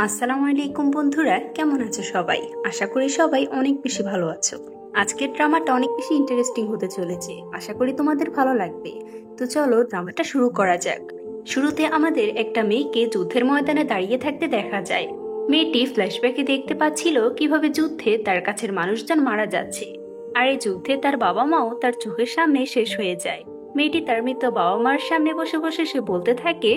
আসসালামু আলাইকুম বন্ধুরা, কেমন আছো সবাই? আশা করি সবাই অনেক বেশি ভালো আছো। আজকের ড্রামাটা অনেক বেশি ইন্টারেস্টিং হতে চলেছে, আশা করি তোমাদের ভালো লাগবে। তো চলো ড্রামাটা শুরু করা যাক। শুরুতে আমাদের একটা মেয়েকে যুদ্ধের ময়দানে দাঁড়িয়ে থাকতে দেখা যায়। মেয়েটি ফ্ল্যাশব্যাকে দেখতে পাচ্ছিল কিভাবে যুদ্ধে তার কাছের মানুষজন মারা যাচ্ছে, আর এই যুদ্ধে তার বাবা মাও তার চোখের সামনে শেষ হয়ে যায়। মেয়েটি তার মৃত বাবা মার সামনে বসে বসে সে বলতে থাকে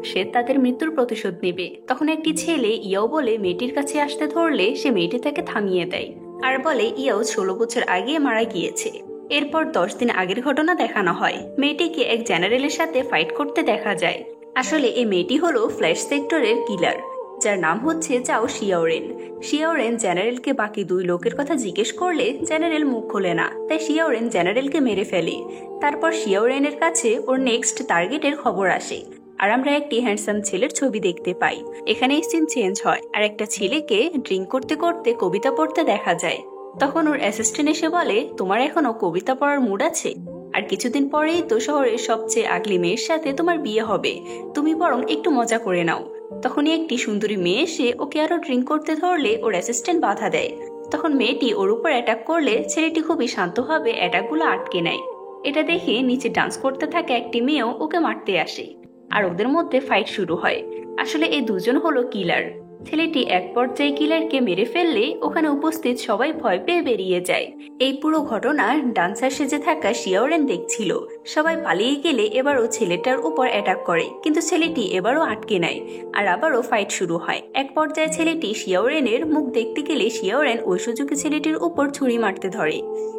সে তাদের মৃত্যুর প্রতিশোধ নেবে। তখন একটি ছেলে ইয়াও বলে মেয়েটির কাছে আসতে ধরলে সে মেয়েটি তাকে থামিয়ে দেয় আর বলে ইয়াও 16 বছর আগে মারা গিয়েছে। এরপর 10 দিন আগের ঘটনা দেখানো হয়। মেয়েটিকে এক জেনারেলের সাথে ফাইট করতে দেখা যায়। আসলে এই মেয়েটি হলো ফ্ল্যাশ সেক্টরের কিলার, যার নাম হচ্ছে চাও শিয়াওরেন। শিয়াওরেন জেনারেলকে বাকি 2 লোকের কথা জিজ্ঞেস করলে জেনারেল মুখ খোলে না, তাই শিয়াওরেন জেনারেলকে মেরে ফেলে। তারপর শিয়াওরেনের কাছে ওর নেক্সট টার্গেটের খবর আসে, আর আমরা একটি হ্যান্ডসাম ছেলের ছবি দেখতে পাই। এখানে সিন চেঞ্জ হয় আর একটা ছেলেকে ড্রিঙ্ক করতে করতে কবিতা পড়তে দেখা যায়। তখন ওর অ্যাসিস্ট্যান্ট এসে বলে, তোমার এখনো কবিতা পড়ার মুড আছে? আর কিছুদিন পরেই তো শহরের সবচেয়ে আগলি মেয়ের সাথে তোমার বিয়ে হবে, তুমি বরং একটু মজা করে নাও। তখনই একটি সুন্দরী মেয়ে এসে ওকে আরো ড্রিঙ্ক করতে ধরলে ওর অ্যাসিস্ট্যান্ট বাধা দেয়। তখন মেয়েটি ওর উপর অ্যাটাক করলে ছেলেটি খুবই শান্তভাবে অ্যাটাকগুলো আটকে নেয়। এটা দেখে নিচে ডান্স করতে থাকা একটি মেয়েও ওকে মারতে আসে, আর ওদের মধ্যে ফাইট শুরু হয়। আসলে এই দুজন হলো কিলার। ছেলেটি এক পর্যায়ে কিলারকে মেরে ফেললে ওখানে উপস্থিত সবাই ভয় পেয়ে বেরিয়ে যায়। এই পুরো ঘটনা ডান্সার সেজে থাকা শিয়াওরেন দেখছিল। সবাই পালিয়ে গেলে এবারও ছেলেটার উপর অ্যাটাক করে, কিন্তু ছেলেটি এবারও আটকে নেয় আর আবারও ফাইট শুরু হয়। এক পর্যায়ে ছেলেটি শিয়াওরেনের মুখ দেখতে গেলে শিয়াওরেন ওই সুযোগে ছেলেটির উপর ছুরি মারতে ধরে,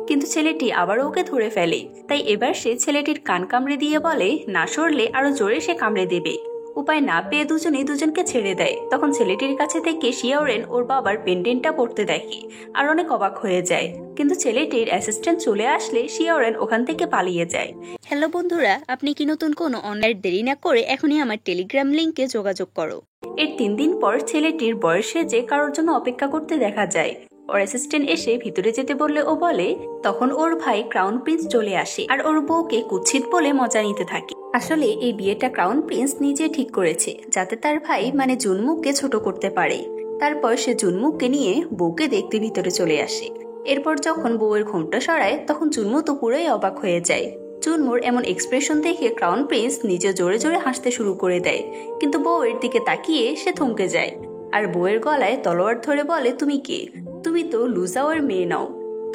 কিন্তু ছেলেটি আবারও ওকে ধরে ফেলে। তাই এবার সে ছেলেটির কান কামড়ে দিয়ে বলে না সরলে আরো জোরে সে কামড়ে দেবে। উপায় না পেয়ে দুজনেই দুজনকে ছেড়ে দেয়। তখন ছেলেটির কাছে থেকে শিয়াওরেন ওর বাবার পেন্ডেন্টটা পড়তে দেখে আর অনেক অবাক হয়ে যায়, কিন্তু ছেলেটির অ্যাসিস্ট্যান্ট চলে আসলে শিয়াওরেন ওখান থেকে পালিয়ে যায়। হ্যালো বন্ধুরা, আপনি কি নতুন কোনো অনলাইন দেরি না করে এখনই আমার টেলিগ্রাম লিংকে যোগাযোগ করো। এর 3 দিন পর ছেলেটির বয়সে যে কারোর জন্য অপেক্ষা করতে দেখা যায়। ওর অ্যাসিস্ট্যান্ট এসে ভিতরে যেতে বললে ও বলে, তখন ওর ভাই ক্রাউন প্রিন্স চলে আসে আর ওর বউকে কুৎসিত বলে মজা নিতে থাকে। আসলে এই বিয়েটা ক্রাউন প্রিন্স নিজে ঠিক করেছে, যাতে তার ভাই মানে জুনমুখকে ছোট করতে পারে। তারপর সে জুনমুখকে নিয়ে বউকে দেখতে ভিতরে চলে আসে। এরপর যখন বউয়ের ঘোমটা সরায় তখন জুনমু তো পুরোই অবাক হয়ে যায়। জুনমুর এমন এক্সপ্রেশন দেখে ক্রাউন প্রিন্স নিজে জোরে জোরে হাসতে শুরু করে দেয়, কিন্তু বউয়ের দিকে তাকিয়ে সে থমকে যায় আর বউয়ের গলায় তলোয়ার ধরে বলে, তুমি কে? তুমি তো লুজাওয়ের মেয়ে নাও।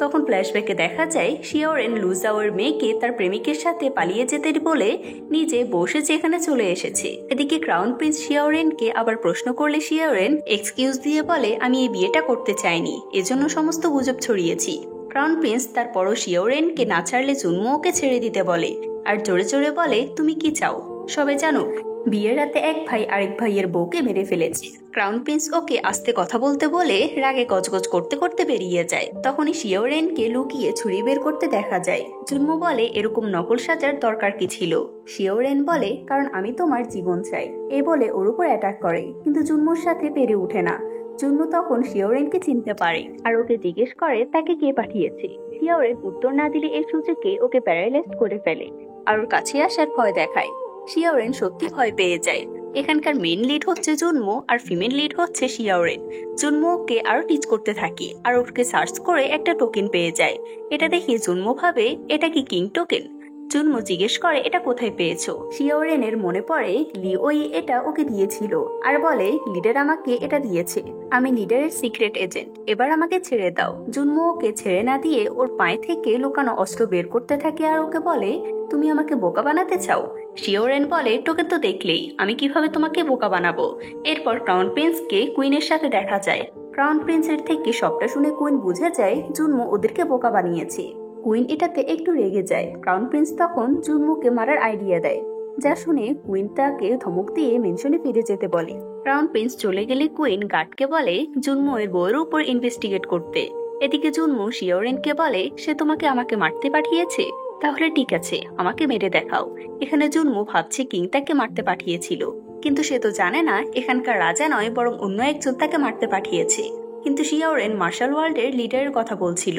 তখন ফ্ল্যাশব্যাকে দেখা যায় শিয়াওরেন লুজাওয়ের মেয়েকে তার প্রেমিকের সাথে পালিয়ে যেতে বলে নিজে বসে যেখানে চলে এসেছে। এদিকে ক্রাউন প্রিন্স শিয়াওরেনকে আবার প্রশ্ন করলে শিয়াওরেন এক্সকিউজ দিয়ে বলে, আমি এই বিয়েটা করতে চাইনি, এজন্য সমস্ত গুজব ছড়িয়েছি। ক্রাউন প্রিন্স তারপরও শিয়াওরেনকে না ছাড়লে জুনমু ওকে ছেড়ে দিতে বলে আর জোরে জোরে বলে, তুমি কি চাও? সবে জানো বিয়ের রাতে এক ভাই আরেক ভাইয়ের বউকে মেরে ফেলেছে। ক্রাউন প্রিন্স ওকে আস্তে কথা বলতে বলে রাগে গজগজ করতে করতে বেরিয়ে যায়। তখনই শিয়াওরেনকে লুকিয়ে ছুরি বের করতে দেখা যায়। জুনমু বলে, এরকম নকল সাজার দরকার কি ছিল? শিয়াওরেন বলে, কারণ আমি তোমার জীবন চাই। এই বলে ওর উপর অ্যাটাক করে, কিন্তু জুনমুর সাথে পেরে ওঠে না। জুনমু তখন শিয়াওরেনকে চিনতে পারে আর ওকে জিজ্ঞেস করে তাকে কে পাঠিয়েছে। শিয়াওরেন উত্তর না দিলে এই সুযোগে ওকে প্যারালাইজড করে ফেলে আর ওর কাছে আসার ভয় দেখায়। শিয়াওরেন সত্যি ভয় পেয়ে যায়। এখানকার মেন লিড হচ্ছে জুনমু আর ফিমেল লিড হচ্ছে শিয়াওরেন। জুনমু ওকে আরো টিচ করতে থাকে আর ওকে সার্চ করে একটা টোকেন পেয়ে যায়। এটা দেখে জুনমু ভাবে এটা কি কিং টোকেন। জুনমু জিজ্ঞেস করে এটা কোথায় পেয়েছো। শিয়াওরেনের মনে পড়ে লিওই এটা ওকে দিয়েছিল আর বলে, লিডার আমাকে এটা দিয়েছে, আমি লিডারের সিক্রেট এজেন্ট, এবার আমাকে ছেড়ে দাও। জুনমু ওকে ছেড়ে না দিয়ে ওর পায়ে থেকে লুকানো অস্ত্র বের করতে থাকে আর ওকে বলে, তুমি আমাকে বোকা বানাতে চাও? শিওরেন বলে, টোকেন তো দেখলেই, আমি কিভাবে তোমাকে বোকা বানাবো। এরপর ক্রাউন প্রিন্সকে কুইনের সাথে দেখা যায়। ক্রাউন প্রিন্সের থেকে সবটা শুনে কুইন বুঝে যায় জুনমু ওদেরকে বোকা বানিয়েছে। কুইন এটাতে একটু রেগে যায়। ক্রাউন প্রিন্স তখন জুনমুকে মারার আইডিয়া দেয়, যা শুনে কুইন তাকে ধমক দিয়ে মেনশনে ফিরে যেতে বলে। ক্রাউন প্রিন্স চলে গেলে কুইন গার্ডকে বলে জুনমু এর বউয়ের উপর ইনভেস্টিগেট করতে। এদিকে জুনমু শিওরেনকে বলে, সে তোমাকে আমাকে মারতে পাঠিয়েছে, তাহলে ঠিক আছে, আমাকে মেরে দেখাও। এখানে জুনমু ভাবছে কিং তাকে মারতে পাঠিয়েছিল, কিন্তু সে তো জানে না এখানকার রাজা নয়, বরং অন্য একজন তাকে মারতে পাঠিয়েছে। কিন্তু শিয়াওরেন মার্শাল ওয়ার্ল্ডের লিডারের কথা বলছিল।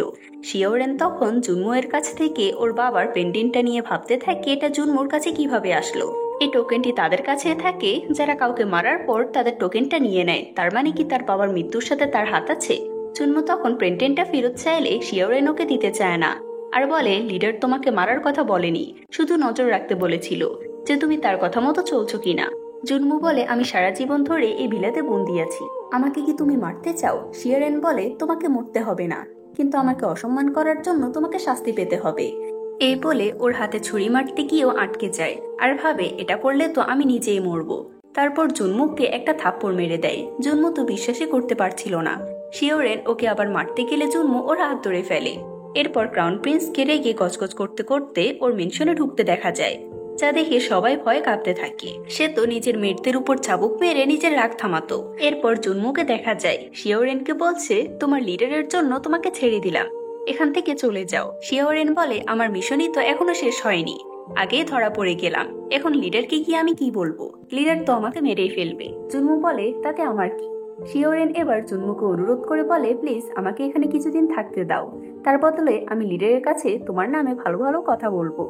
শিয়াওরেন তখন জুনমু এর কাছ থেকে ওর বাবার পেন্ডেন্টটা নিয়ে ভাবতে থাকে এটা জুনমুর কাছে কিভাবে আসলো। এই টোকেনটি তাদের কাছে থাকে যারা কাউকে মারার পর তাদের টোকেনটা নিয়ে নেয়। তার মানে কি তার বাবার মৃত্যুর সাথে তার হাত আছে? জুনমু তখন পেন্টেনটা ফেরত চাইলে শিওরেন ওকে দিতে চায় না, আর বলে লিডার তোমাকে মারার কথা বলেনি, শুধু নজর রাখতে বলেছিল যে তুমি তার কথা মতো চলছো কিনা। জুনমু বলে আমি সারা জীবন ধরে এই ভিলাতে বন্দি আছি, আমাকে কি তুমি মারতে চাও? শিওরেন বলে তোমাকে মরতে হবে না, কিন্তু আমাকে অসম্মান করার জন্য তোমাকে শাস্তি পেতে হবে। এই বলে ওর হাতে ছুরি মারতে গিয়েও আটকে যায়, আর ভাবে এটা করলে তো আমি নিজেই মরবো। তারপর জুনমুকে একটা থাপ্পড় মেরে দেয়। জুনমু তো বিশ্বাসই করতে পারছিল না। শিওরেন ওকে আবার মারতে গেলে জুনমু ওর হাত ধরে ফেলে। এরপর ক্রাউন প্রিন্সকে রেগে গজগজ করতে করতে ওর মেনশনে ঢুকতে দেখা যায়, যা দেখে সবাই ভয়ে কাঁপতে থাকে। সে তো নিজের মেয়েদের উপর চাবুক মেরে নিজের রাগ থামাতো। এরপর জুনমুকে দেখা যায় শিওরেনকে বলছে তোমার লিডারের জন্য তোমাকে ছেড়ে দিলাম, এখান থেকে চলে যাও। শিওরেন বলে আমার মিশনই তো এখনো শেষ হয়নি, আগেই ধরা পড়ে গেলাম, এখন লিডারকে গিয়ে আমি কি বলবো? লিডার তো আমাকে মেরেই ফেলবে। জুনমু বলে তাতে আমার কি? শিওরেন এবার জুনমুকে অনুরোধ করে বলে প্লিজ আমাকে এখানে কিছুদিন থাকতে দাও, তার বদলে আমি লিডারের কাছে তোমার নামে ভালো ভালো কথা বলবো।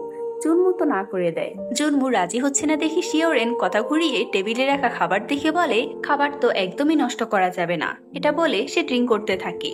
জুনমু তো না করে দেয়। জুনমু রাজি হচ্ছে না দেখে শিওরেন কথা ঘুরিয়ে টেবিলে রাখা খাবার দেখে বলে খাবার তো একদমই নষ্ট করা যাবে না। এটা বলে সে ড্রিঙ্ক করতে থাকে।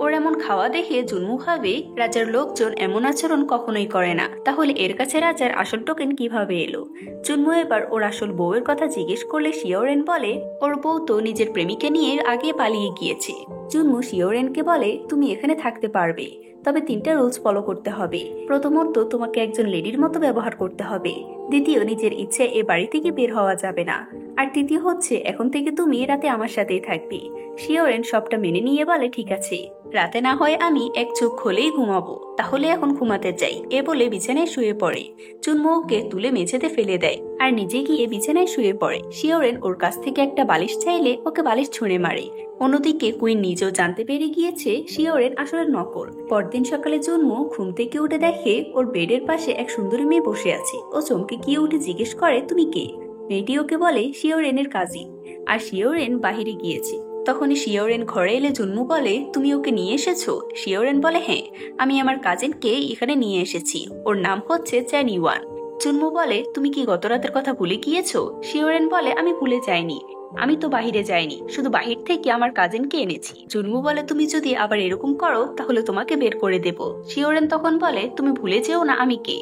ওর এমন খাওয়া দেখে জুনমু ভাবে রাজার লোকজন এমন আচরণ কখনোই করে না, তাহলে এর কাছে রাজার আসল টোকেন কিভাবে এলো? জুনমু এবার ওর আসল বউয়ের কথা জিজ্ঞেস করলে শিওরেন বলে ওর বউ তো নিজের প্রেমিকে নিয়ে আগে পালিয়ে গিয়েছে। জুনমু শিওরেনকে বলে তুমি এখানে থাকতে পারবে, তবে 3টা রুলস ফলো করতে হবে। প্রথমত তোমাকে একজন লেডির মতো ব্যবহার করতে হবে, দ্বিতীয় নিজের ইচ্ছে এ বাড়ি থেকে বের হওয়া যাবে না, আর তৃতীয় হচ্ছে এখন থেকে তুমি রাতে আমার সাথেই থাকবে। শিওরেন সবটা মেনে নিয়ে বলে ঠিক আছে, রাতে না হয় আমি এক চোখ খুলেই ঘুমাবো, তাহলে এখন ঘুমাতে যাই। এ বলে বিছানায় শুয়ে পড়ে। জুনমু ওকে তুলে মেঝেতে ফেলে দেয় আর নিজে গিয়ে বিছানায় শুয়ে পড়ে। শিওরেন ওর কাছ থেকে একটা বালিশ চাইলে ওকে বালিশ ছুঁড়ে মারে। অন্যদিকে কুইন নিজেও জানতে পেরে গিয়েছে শিওরেন আসলে নকল। পরদিন সকালে জুনমু ঘুম থেকে উঠে দেখে ওর বেডের পাশে এক সুন্দরী মেয়ে বসে আছে। ও চমকে গিয়ে উঠে জিজ্ঞেস করে তুমি কে? মেয়েটি ওকে বলে শিওরেনের কাজিন, আর শিওরেন বাহিরে গিয়েছে। তখনই শিওরেন ঘরে এলে জুনমু বলে তুমি ওকে নিয়ে এসেছো? শিওরেন বলে হ্যাঁ, আমি আমার কাজিনকে এখানে নিয়ে এসেছি, ওর নাম হচ্ছে চ্যান ইউয়ান। জুনমু বলে তুমি কি গত রাতের কথা ভুলে গিয়েছো? শিওরেন বলে আমি ভুলে যাইনি, আমি তো বাহিরে যাইনি, শুধু বাহির থেকে আমার কাজিনকে এনেছি। জুনমু বলে তুমি যদি আবার এরকম করো তাহলে তোমাকে বের করে দেব। শিওরেন তখন বলে তুমি ভুলে যেও না আমি কে,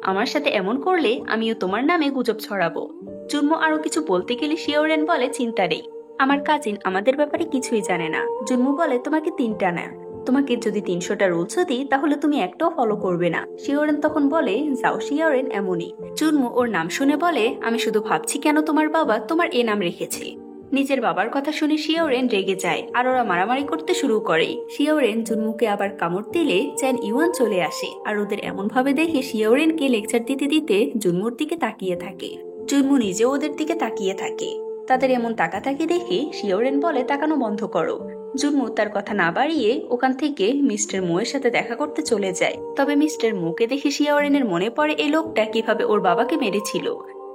আমার সাথে এমন করলে আমিও তোমার নামে গুজব ছড়াবো। জুনমু আরো কিছু বলতে গেলে শিওরেন বলে চিন্তা নেই, আমার কাজিন আমাদের ব্যাপারে কিছুই জানে না। জুনমু বলে তোমাকে 3টা না, তোমাকে যদি 300টা রুলস দিই তাহলে তুমি একটাও ফলো করবে না। শিওরেন তখন বলে যাও শিওরেন এমনই। জুনমু ওর নাম শুনে বলে আমি শুধু ভাবছি কেন তোমার বাবা তোমার এ নাম রেখেছে। নিজের বাবার কথা শুনে শিওরেন রেগে যায় আর ওরা মারামারি করতে শুরু করে। শিওরেন জুনমুকে আবার কামড় দিলে চ্যান ইউয়ান চলে আসে আর ওদের এমন ভাবে দেখে শিওরেনকে লেকচার দিতে দিতে জুনমুর দিকে তাকিয়ে থাকে। জুনমু নিজেও ওদের দিকে তাকিয়ে থাকে। তাদের এমন তাকাতাকি দেখে শিওরেন বলে তাকানো বন্ধ করো। জুনমু তার কথা না বাড়িয়ে ওখান থেকে মিস্টার মুয়ের সাথে দেখা করতে চলে যায়। তবে মিস্টার মুকে দেখে শিওরেনের মনে পড়ে এই লোকটা কিভাবে ওর বাবাকে মেরেছিল।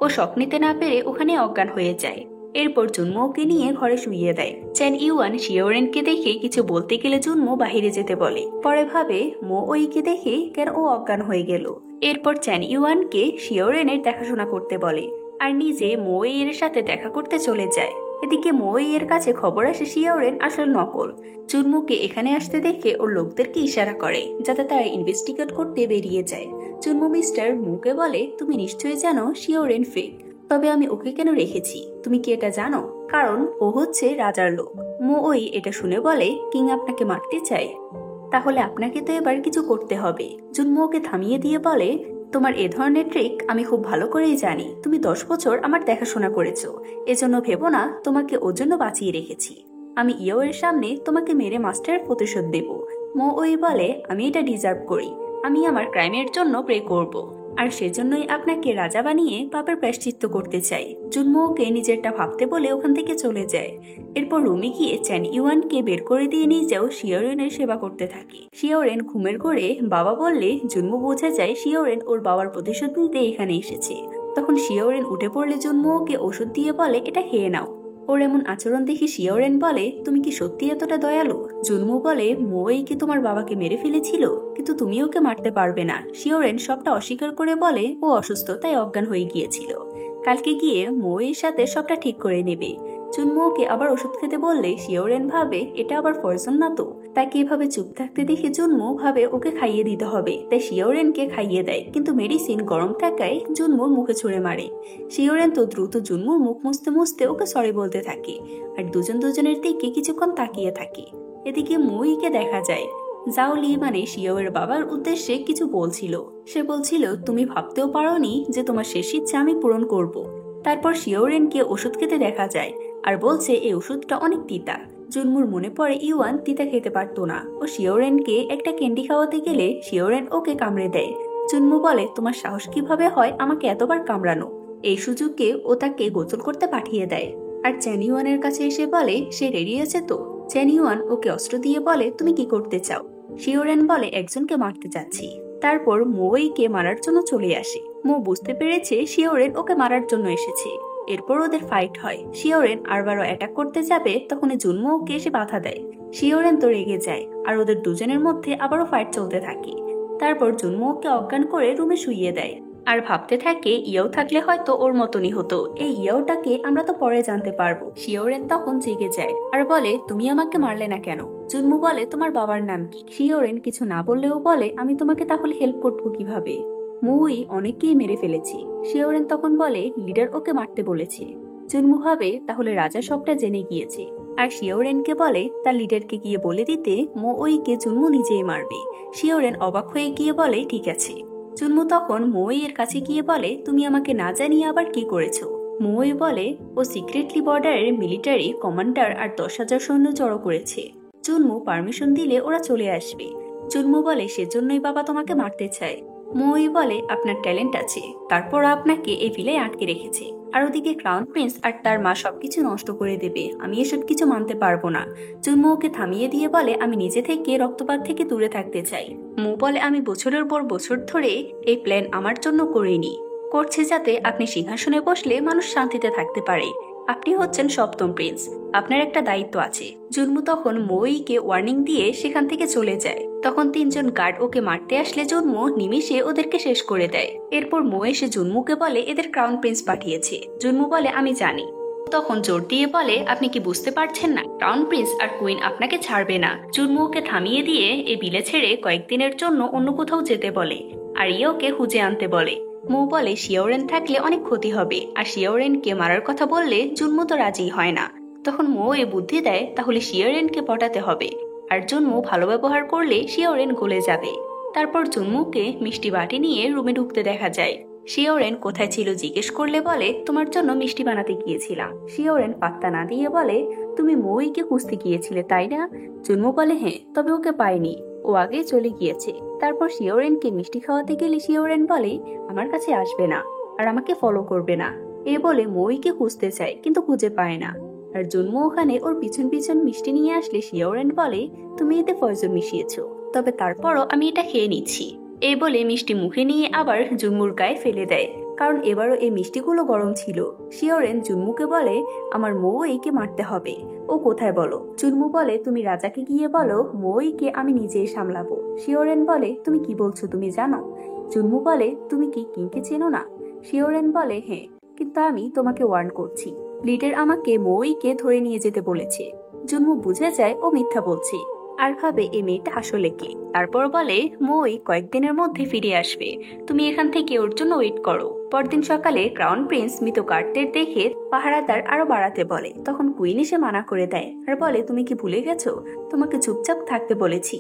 ও শক নিতে না পেরে ওখানে অজ্ঞান হয়ে যায়। এরপর জুনমু ওকে নিয়ে ঘরে শুইয়ে দেয়। চ্যান ইউয়ান শিওরেনকে দেখে কিছু বলতে গেলে জুনমু বাহিরে যেতে বলে। পরে ভাবে মো ওইকে দেখে কেন ও অজ্ঞান হয়ে গেল। এরপর চ্যান ইউয়ানকে শিওরেনের দেখাশোনা করতে বলে আর নিজে মোয়ের সাথে দেখা করতে চলে যায়। এদিকে মোয়ের কাছে খবর আসে শিওরেন আসলে নকল। জুনমুকে এখানে আসতে দেখে ওর লোকদেরকে ইশারা করে যাতে তারা ইনভেস্টিগেট করতে বেরিয়ে যায়। জুনমু মিস্টার মুকে বলে তুমি নিশ্চয়ই জানো শিওরেন ফেক, তবে আমি ওকে কেন রেখেছি তুমি কি এটা জানো? কারণ ও হচ্ছে রাজার লোক। মো ওই এটা শুনে বলে কিং আপনাকে মারতে চায়, তাহলে আপনাকে তো এবার কিছু করতে হবে। জুনমু ওকে থামিয়ে দিয়ে বলে তোমার এ ধরনের ট্রিক আমি খুব ভালো করেই জানি, তুমি 10 বছর আমার দেখাশোনা করেছো, এজন্য ভেবো না তোমাকে ওর জন্য বাঁচিয়ে রেখেছি। আমি ইয়োর সামনে তোমাকে মেরে মাস্টারের প্রতিশোধ দেব। মো ওই বলে আমি এটা ডিজার্ভ করি, আমি আমার ক্রাইমের জন্য প্রে করব, আর সেজন্যই আপনাকে রাজা বানিয়ে পাপের প্রায়শ্চিত্ত করতে চাই। জুনমু ওকে নিজেরটা ভাবতে বলে ওখান থেকে চলে যায়। এরপর রুমে গিয়ে চ্যান ইউয়ানকে বের করে দিয়ে নিজেও শিওরেনের সেবা করতে থাকে। শিওরেন ঘুমের ঘোরে বাবা বললে জুনমু বোঝা যায় শিওরেন ওর বাবার প্রতিশোধ নিতে এখানে এসেছে। তখন শিওরেন উঠে পড়লে জুনমু ওকে ওষুধ দিয়ে বলে এটা খেয়ে নাও। ওর এমন আচরণ দেখে শিওরেন বলে তুমি কি সত্যি এতটা দয়ালু? জুনমু বলে মোই কি তোমার বাবাকে মেরে ফেলেছিল, কিন্তু তুমি ওকে মারতে পারবে না। শিওরেন সবটা অস্বীকার করে বলে ও অসুস্থ তাই অজ্ঞান হয়ে গিয়েছিল। কালকে গিয়ে মৌয়ের সাথে সবটা ঠিক করে নেবে। জুনমু ওকে আবার ওষুধ খেতে বললে শিওরেন ভাবে এটা আবার পয়জন না তো। তাকে এভাবে চুপ থাকতে দেখে জুনমু ভাবে ওকে খাইয়ে দিতে হবে, তাই শিওরেনকে খাইয়ে দেয়, কিন্তু মেডিসিন গরম থাকায় জুনমুর মুখে ছুঁড়ে মারে। শিওরেন তো দ্রুত জুনমুর মুখ মুছতে মুছতে ওকে সরি বলতে থাকে, আর দুজন দুজনের দিকে কিছুক্ষণ তাকিয়ে থাকে। এদিকে মুইকে দেখা যায় জাওলি মানে শিওয়ের বাবার উদ্দেশ্যে কিছু বলছিল। সে বলছিল তুমি ভাবতেও পারোনি যে তোমার শেষ ইচ্ছা আমি পূরণ করব। তারপর শিওরেনকে ওষুধ খেতে দেখা যায় আর বলছে এই ওষুধটা অনেক তিতা। জুনমুর মনে পড়ে ইওয়ান তিতা খেতে পারতো না, ও শিওরেনকে একটা ক্যান্ডি খাওয়াতে গেলে শিওরেন ওকে কামড়ে দেয়। জুনমু বলে তোমার সাহস কিভাবে হয় আমাকে এতবার কামড়ানো। এই সুযোগে ও তাকে গোসল করতে পাঠিয়ে দেয়, আর চ্যানিওয়ানের কাছে এসে বলে সে রেডি আছে তো। চ্যানিওয়ান ওকে অস্ত্র দিয়ে বলে তুমি কি করতে চাও। শিওরেন বলে একজনকে মারতে যাচ্ছি। তারপর মোইকে মারার জন্য চলে আসে। মো বুঝতে পেরেছে শিওরেন ওকে মারার জন্য এসেছে। এরপর ওদের ফাইট হয়। শিওরেন আবারও অ্যাটাক করতে যাবে, তখন জুনমো ওকে এসে বাধা দেয়। শিওরেন তো রেগে যায়, আর ওদের দুজনের মধ্যে আবারও ফাইট চলতে থাকে। তারপর জুনমো ওকে অজ্ঞান করে রুমে শুইয়ে দেয়, আর ভাবতে থাকে ইয়াও থাকলে হয়তো ওর মতনই হতো, এই ইয়াওটাকে আমরা তো পরে জানতে পারবো। শিওরেন তখন জেগে যায় আর বলে তুমি আমাকে মারলে না কেন। জুনমু বলে তোমার বাবার নাম কি। শিওরেন কিছু না বললেও বলে আমি তোমাকে তাহলে হেল্প করবো কিভাবে। মুই অনেককেই মেরে ফেলেছি। শিওরেন তখন বলে লিডার ওকে মারতে বলেছে। জুনমু ভাবে তাহলে রাজা সবটা জেনে গিয়েছে, আর শিওরেনকে বলে তার লিডারকে গিয়ে বলে দিতে মোইকে জুনমু নিজেই মারবে। শিওরেন অবাক হয়ে গিয়ে বলে ঠিক আছে। জুনমু তখন মোইয়ের কাছে গিয়ে বলে তুমি আমাকে না জানিয়ে আবার কি করেছো। মোই বলে ও সিক্রেটলি বর্ডারের মিলিটারি কমান্ডার আর 10,000 সৈন্য জড়ো করেছে। জুনমু পারমিশন দিলে ওরা চলে আসবে। জুনমু বলে সেজন্যই বাবা তোমাকে মারতে চায়। মই বলে আপনার ট্যালেন্ট আছে, তারপর আপনাকে এই ভিলায় আটকে রেখেছে, আর ওদিকে ক্রাউন প্রিন্স আর তার মা সবকিছু নষ্ট করে দেবে। আমি এসব কিছু মানতে পারবো না। জুনমু ওকে থামিয়ে দিয়ে বলে আমি নিজে থেকে রক্তপাত থেকে দূরে থাকতে চাই। মু বলে আমি বছরের পর বছর ধরে এই প্ল্যান আমার জন্য করিনি, করছে যাতে আপনি সিংহাসনে বসলে মানুষ শান্তিতে থাকতে পারে। আপনি হচ্ছেন সপ্তম প্রিন্স, আপনার একটা দায়িত্ব আছে। জুনমু তখন মোইকে ওয়ার্নিং দিয়ে সেখান থেকে চলে যায়। তখন 3জন গার্ড ওকে মারতে আসলে জুনমু নিমিষে ওদেরকে শেষ করে দেয়। এরপর মো এসে জুনমুকে বলে এদের ক্রাউন প্রিন্স পাঠিয়েছে। জুনমু বলে আমি জানি। তখন জোর দিয়ে বলে আপনি কি বুঝতে পারছেন না, ক্রাউন প্রিন্স আর কুইন আপনাকে ছাড়বে না। জুনমু ওকে থামিয়ে দিয়ে এই বিলে ছেড়ে কয়েকদিনের জন্য অন্য কোথাও যেতে বলে, আর ইয়োকে খুঁজে আনতে বলে। মো বলে শিওরেন থাকলে অনেক ক্ষতি হবে, আর শিওরেনকে মারার কথা বললে জুনমু তো রাজি হয় না। তখন মো এ বুদ্ধি দেয় তাহলে শিওরেনকে পটাতে হবে, আর জুনমু ভালো ব্যবহার করলে শিওরেন গলে যাবে। তারপর জুনমুকে মিষ্টি বাটি নিয়ে রুমে ঢুকতে দেখা যায়। শিওরেন কোথায় ছিল জিজ্ঞেস করলে বলে তোমার জন্য মিষ্টি বানাতে গিয়েছিলাম। শিওরেন পাত্তা না দিয়ে বলে তুমি মোইকে খুঁজতে গিয়েছিলে তাই না। জুনমু বলে হ্যাঁ, তবে ওকে পাইনি, ও আগে চলে গিয়েছে। তারপর শিওরেনকে মিষ্টি খাওয়াতে গেলে শিওরেন বলে আমার কাছে আসবে না আর আমাকে ফলো করবে না। এ বলে মোইকে খুঁজতে চায় কিন্তু খুঁজে পায় না, আর জুনমু ওখানে ওর পিছন পিছন মিষ্টি নিয়ে আসলে শিওরেন বলে তুমি এতে পয়জন মিশিয়েছো, তবে তারপরও আমি এটা খেয়ে নিচ্ছি। এই বলে মিষ্টি মুখে নিয়ে আবার জুনমুর গায়ে ফেলে দেয়, কারণ এবারও এই মিষ্টিগুলো গরম ছিল। শিওরেন জুনমুকে বলে আমার মোইকে মারতে হবে, ও কোথায় বলো। জুনমু বলে তুমি রাজাকে গিয়ে বলো মোইকে আমি নিজেই সামলাবো। শিওরেন বলে তুমি কি বলছো তুমি জানো। জুনমু বলে তুমি কি কিংকে চেনো না। শিওরেন বলে হ্যাঁ, কিন্তু আমি তোমাকে ওয়ার্ন করছি, লিডার আমাকে মোইকে ধরে নিয়ে যেতে বলেছে। জুনমু বুঝে যায় ও মিথ্যা বলছে, আর ভাবে এই মেয়েটা আসলে কে। তারপর বলে মই কয়েকদিনের মধ্যে ফিরে আসবে, তুমি এখান থেকে ওর জন্য ওয়েট করো। পরদিন সকালে ক্রাউন প্রিন্স মৃত গার্ডদের দেখে পাহারাদার আরো বাড়াতে বলে। তখন কুইন এসে মানা করে দেয় আর বলে তুমি কি ভুলে গেছো, তোমাকে চুপচাপ থাকতে বলেছি,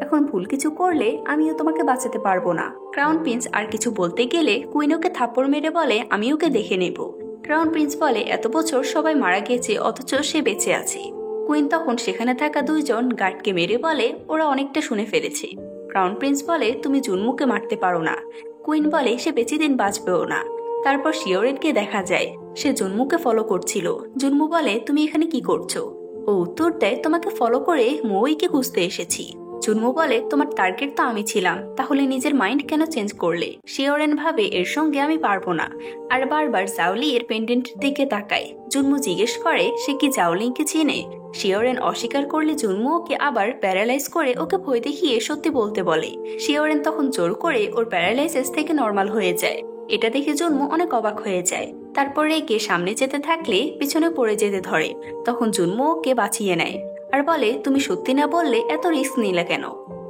এখন ভুল কিছু করলে আমিও তোমাকে বাঁচাতে পারবো না। ক্রাউন প্রিন্স আর কিছু বলতে গেলে কুইন ওকে থাপ্পড় মেরে বলে আমি ওকে দেখে নেব। ক্রাউন প্রিন্স বলে এত বছর সবাই মারা গেছে অথচ সে বেঁচে আছে। কুইন তখন সেখানে থাকা 2জন গার্ডকে মেরে বলে ওরা অনেকটা শুনে ফেলেছে। ক্রাউন প্রিন্স বলে তুমি জুনমুকে মারতে পারো না। কুইন বলে সে বেশি দিন বাঁচবেও না। তারপর শিওরেনকে দেখা যায় সে জুনমুকে ফলো করছিল। জুনমু বলে তুমি এখানে কি করছো। ও উত্তর দেয় তোমাকে ফলো করে মোইকে খুঁজতে এসেছি। জুনমু বলে তোমার টার্গেট তো আমি ছিলাম, তাহলে নিজের মাইন্ড কেন চেঞ্জ করলে। শিওরেন ভাবে এর সঙ্গে আমি পারবো না, আর বারবার জাওলি এর পেন্ডেন্টের দিকে তাকায়। জুনমু জিজ্ঞেস করে সে কি জাওলিংকে চেনে। শিওরেন অস্বীকার করলে জুনমু ওকে আবার প্যারালাইজ করে ওকে ভয় দেখিয়ে সত্যি বলতে বলে। শিওরেন তখন জোর করে ওর প্যারালাইসিস থেকে নর্মাল হয়ে যায়। এটা দেখে জুনমু অনেক অবাক হয়ে যায়। তারপর রেগে সামনে যেতে থাকলে পিছনে পড়ে যেতে ধরে। তখন জুনমু ওকে বাঁচিয়ে নেয় আর বলে, তুমি সত্যি না বললে এত রিস্ক নিলে কেন?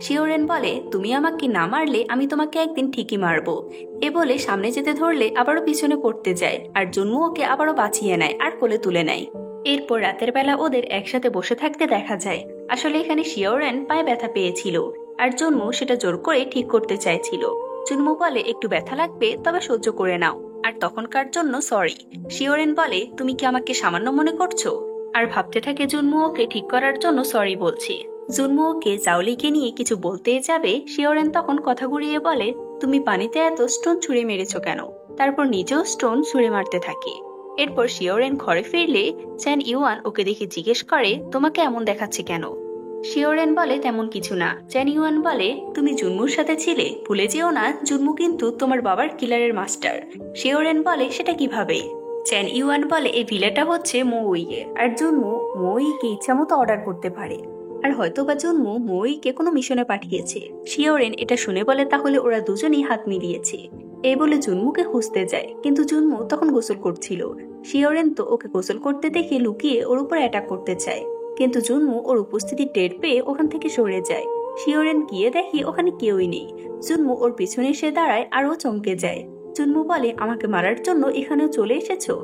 শিওরেন বলে, তুমি আমাকে না মারলে আমি তোমাকে একদিন ঠিকই মারবো। এ বলে সামনে যেতে ধরলে আবারও পিছনে পড়তে যায় আর জুনমু ওকে আবারও বাঁচিয়ে নেয় আর কোলে তুলে নেয়। এরপর রাতের বেলা ওদের একসাথে বসে থাকতে দেখা যায়। আসলে এখানে শিওরেন পায়ে ব্যথা পেয়েছিল আর জুনমু সেটা জোর করে ঠিক করতে চাইছিল। জুনমু বলে, একটু ব্যথা লাগবে, তবে সহ্য করে নাও, আর তখনকার জন্য সরি। শিওরেন বলে, তুমি কি আমাকে সামান্য মনে করছো? আর ভাবতে থাকে জুনমু ওকে ঠিক করার জন্য সরি বলছে। জুনমু ওকে জাওলিকে নিয়ে কিছু বলতে যাবে, শিওরেন তখন কথা ঘুরিয়ে বলে, তুমি পানিতে এত স্টোন ছুঁড়ে মেরেছো কেন? তারপর নিজেও স্টোন ছুঁড়ে মারতে থাকে। এরপর শিওরেন ঘরে ফিরলে চ্যান ইউয়ান ওকে দেখে জিজ্ঞেস করে, তোমাকে এমন দেখাচ্ছে কেন? শিওরেন বলে, তেমন কিছু না। চ্যান ইউয়ান বলে, তুমি জুনমুর সাথে ছিলে, ভুলে যেও না জুনমু কিন্তু তোমার বাবার কিলারের মাস্টার। শিওরেন বলে, সেটা কিভাবে? চ্যান ইউয়ান বলে, এই ভিলেটা হচ্ছে মোউইয়ের, আর জুনমু মোউইকে ইচ্ছামতো অর্ডার করতে পারে, আর হয়তো বা জুনমু মোউইকে কোনো মিশনে পাঠিয়েছে। শিওরেন এটা শুনে বলে, তাহলে ওরা দুজনেই হাত মিলিয়েছে। এই বলে জুনমুকে খুঁজতে যায়, কিন্তু জুনমু তখন গোসল করছিল। শিওরেন তো ওকে গোসল করতে দেখে লুকিয়ে ওর উপর অ্যাটাক করতে চায়, কিন্তু জুনমু ওর উপস্থিতি টের পেয়ে ওখান থেকে সরে যায়। শিওরেন গিয়ে দেখে ওখানে কেউই নেই। জুনমু ওর পিছনে এসে দাঁড়ায় আর ও চমকে যায়। জুনমু বলে, আমাকে মারার জন্য এখানেও চলে এসেছো?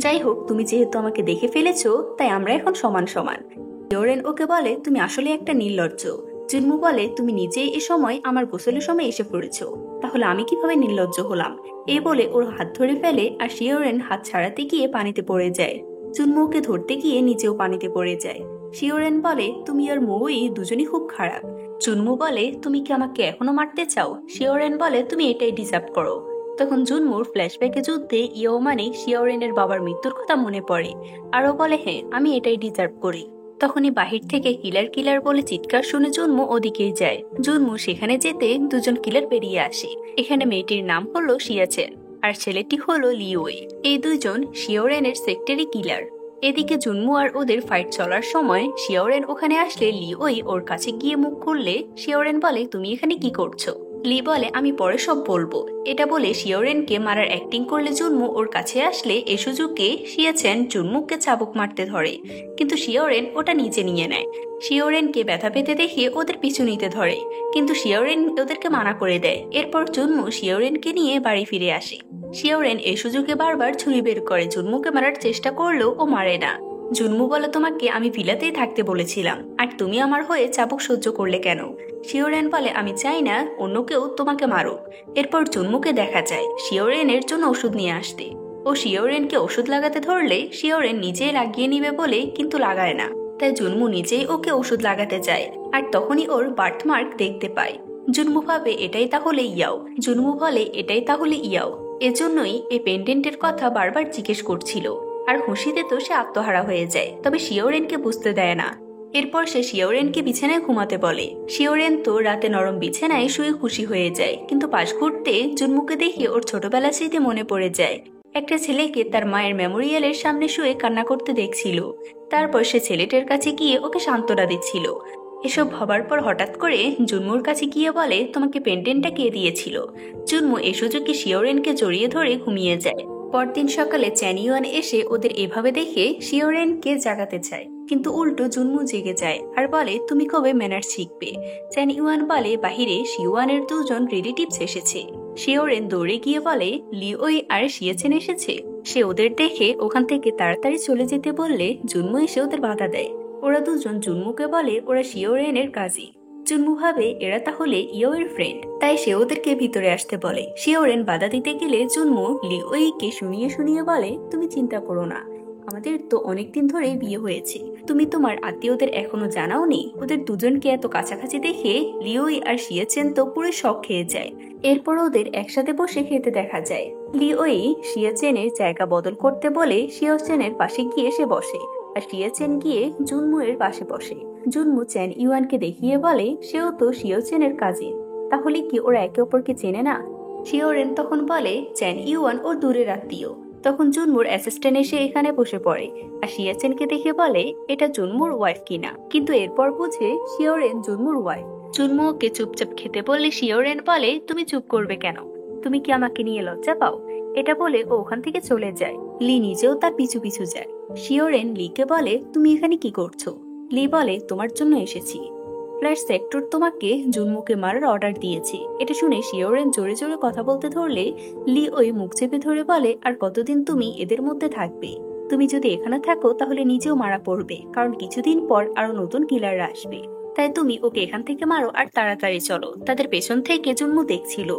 যাই হোক, তুমি যেহেতু আমাকে দেখে ফেলেছো তাই আমরা এখন সমান সমান। শিওরেন ওকে বলে, তুমি আসলে একটা নির্লজ্জ। জুনমু বলে, তুমি নিজেই এ সময় আমার গোসলের সময় এসে পড়েছো, তাহলে আমি কিভাবে নির্লজ্জ হলাম? এই বলে ওর হাত ধরে ফেলে আর শিওরেন হাত ছাড়াতে গিয়ে পানিতে পড়ে যায়। জুনমু ওকে ধরতে গিয়ে নিজেও পানিতে পড়ে যায়। শিওরেন বলে, তুমি আর মৌই দুজনই খুব খারাপ। জুনমু বলে, তুমি কি আমাকে এখনো মারতে চাও? শিওরেন বলে, তুমি এটাই ডিজার্ভ করো। তখন জুনমুর ফ্ল্যাশব্যাকে যুদ্ধে ইয়ো মানে শিওরেনের বাবার মৃত্যুর কথা মনে পড়ে, আরও বলে, হ্যাঁ আমি এটাই ডিজার্ভ করি। তখনই বাহির থেকে কিলার কিলার বলে চিৎকার শুনে জুনমু ওদিকেই যায়। জুনমু সেখানে যেতে দুজন কিলার বেরিয়ে আসে। এখানে মেয়েটির নাম হলো শিয়াচেন আর ছেলেটি হলো লিওয়ে। এই দুইজন শিওরেনের সেক্টরি কিলার। এদিকে জুনমু আর ওদের ফাইট চলার সময় শিওরেন ওখানে আসলে লিওই ওর কাছে গিয়ে মুখ খুললে শিওরেন বলে, তুমি এখানে কি করছো? লি বলে, আমি পরে সব বলবো। এটা বলে শিওরেনকে মারার অ্যাক্টিং করলে জুনমু ওর কাছে আসলে এ সুযোগে শিয়াচেন জুনমুকে চাবুক মারতে ধরে, কিন্তু শিওরেন ওটা নিচে নিয়ে নেয়। শিওরেনকে ব্যথা পেতে দেখে ওদের পিছু নিতে ধরে, কিন্তু শিওরেন ওদেরকে মানা করে দেয়। এরপর জুনমু শিওরেনকে নিয়ে বাড়ি ফিরে আসে। শিওরেন এ সুযোগে বারবার ছুরি বের করে জুনমুকে মারার চেষ্টা করলেও ও মারে না। জুনমু বলে, তোমাকে আমি ভিলাতেই থাকতে বলেছিলাম, আর তুমি আমার হয়ে চাবুক সহ্য করলে কেন? শিওরেন বলে, আমি চাই না অন্য কেউ তোমাকে মারুক। এরপর জুনমুকে দেখা যায় শিওরেনের জন্য ওষুধ নিয়ে আসতে। ও শিওরেনকে ওষুধ লাগাতে ধরলে শিওরেন নিজেই লাগিয়ে নিবে বলে কিন্তু লাগায় না, তাই জুনমু নিজেই ওকে ওষুধ লাগাতে যায়, আর তখনই ওর বার্থমার্ক দেখতে পায়। জুনমু ভাবে এটাই তাহলে ইয়াও। জুনমু বলে, এটাই তাহলে ইয়াও। এজন্যই এই পেন্ডেন্টের কথা বারবার জিজ্ঞেস করছিল, আর খুশিতে তো সে আত্মহারা হয়ে যায়, তবে শিওরেনকে বুঝতে দেয় না। এরপর সে শিওরেনকে বিছানায় ঘুমাতে বলে। শিওরেন তো রাতে নরম বিছানায় শুয়ে খুশি হয়ে যায়, কিন্তু পাশ ঘুরতে জুনমুকে দেখে ওর ছোটবেলা স্মৃতি মনে পড়ে যায়। একটা ছেলেকে তার মায়ের মেমোরিয়ালের সামনে শুয়ে কান্না করতে দেখছিল। তারপর সে ছেলেটার কাছে গিয়ে ওকে সান্ত্বনা দিচ্ছিল। এসব ভাবার পর হঠাৎ করে জুনমুর কাছে গিয়ে বলে, তোমাকে পেন্ডেন্টটা কে দিয়েছিল? জুনমু এ সুযোগে শিওরেনকে জড়িয়ে ধরে ঘুমিয়ে যায়। পরদিন সকালে চ্যান ইউয়ান এসে ওদের এভাবে দেখে শিওরেনকে জাগাতে চায়, কিন্তু উল্টো জুনমু জেগে যায় আর বলে, তুমি কবে ম্যানার্স শিখবে? চ্যান ইউয়ান বলে, বাহিরে শিওয়ানের দুজন রিলেটিভস এসেছে। শিওরেন দৌড়ে গিয়ে বলে, লিওই আর শিয়াচেন এসেছে। সে ওদের দেখে ওখান থেকে তাড়াতাড়ি চলে যেতে বললে জুনমু এসে ওদের বাধা দেয়। ওরা দুজন জুনমুকে বলে ওরা শিওরেনের কাজী। জুনমু ভাবে এরা তাহলে ইয়োর ফ্রেন্ড, তাই সে ওদেরকে ভিতরে আসতে বলে। শিওরেন বাধা দিতে গেলে জুনমু লিওইকে শুনিয়ে শুনিয়ে বলে, তুমি চিন্তা করো না, আমাদের তো অনেকদিন ধরেই বিয়ে হয়েছে, তুমি তোমার আত্মীয়দের এখনো জানাওনি? ওদের দুজনকে এত কাছাকাছি দেখে লিওই আর শিয়াচেন তো পুরো শক খেয়ে যায়। এরপর ওদের একসাথে বসে খেতে দেখা যায়। লিওই শিয়াচেনের জায়গা বদল করতে বলে শিয়াচেনের পাশে গিয়ে সে বসে, আর শিয়াচেন গিয়ে জুনমু এর পাশে বসে। জুনমু চ্যান ইউয়ানকে দেখিয়ে বলে, সেও তো শিয়াচেনের কাজিন, তাহলে কি ওরা একে অপরকে চেনে না? শিওরেন তখন বলে, চ্যান ইউয়ান ও দূরের আত্মীয়। তখন জুনমুর অ্যাসিস্ট্যান্ট এসে এখানে বসে পড়ে আর শিয়াচেনকে দেখে বলে, এটা জুনমুর ওয়াইফ কিনা, কিন্তু এরপর বুঝে শিওরেন জুনমুর ওয়াইফ। জুনমু ওকে চুপচাপ খেতে বললে শিওরেন বলে, তুমি চুপ করবে কেন? তুমি কি আমাকে নিয়ে লজ্জা পাও? এটা বলে ও ওখান থেকে চলে যায়। লি নিজেও তার পিছু পিছু যায়। শিওরেন লিকে বলে, তুমি এখানে কি করছো? লি বলে, তোমার জন্য এসেছি। ফ্ল্যাশ সেক্টর তোমাকে জুনমুকে মারার অর্ডার দিয়েছে। এটা শুনে শিওরেন জোরে জোরে কথা বলতে ধরলে লি ওই মুখ চেপে ধরে বলে, আর কতদিন তুমি এদের মধ্যে থাকবে? তুমি যদি এখানে থাকো তাহলে নিজেও মারা পড়বে, কারণ কিছুদিন পর আরো নতুন কিলাররা আসবে। তাই তুমি ওকে এখান থেকে মারো আর তাড়াতাড়ি চলো। তাদের পেছন থেকে জুনমু দেখছিল।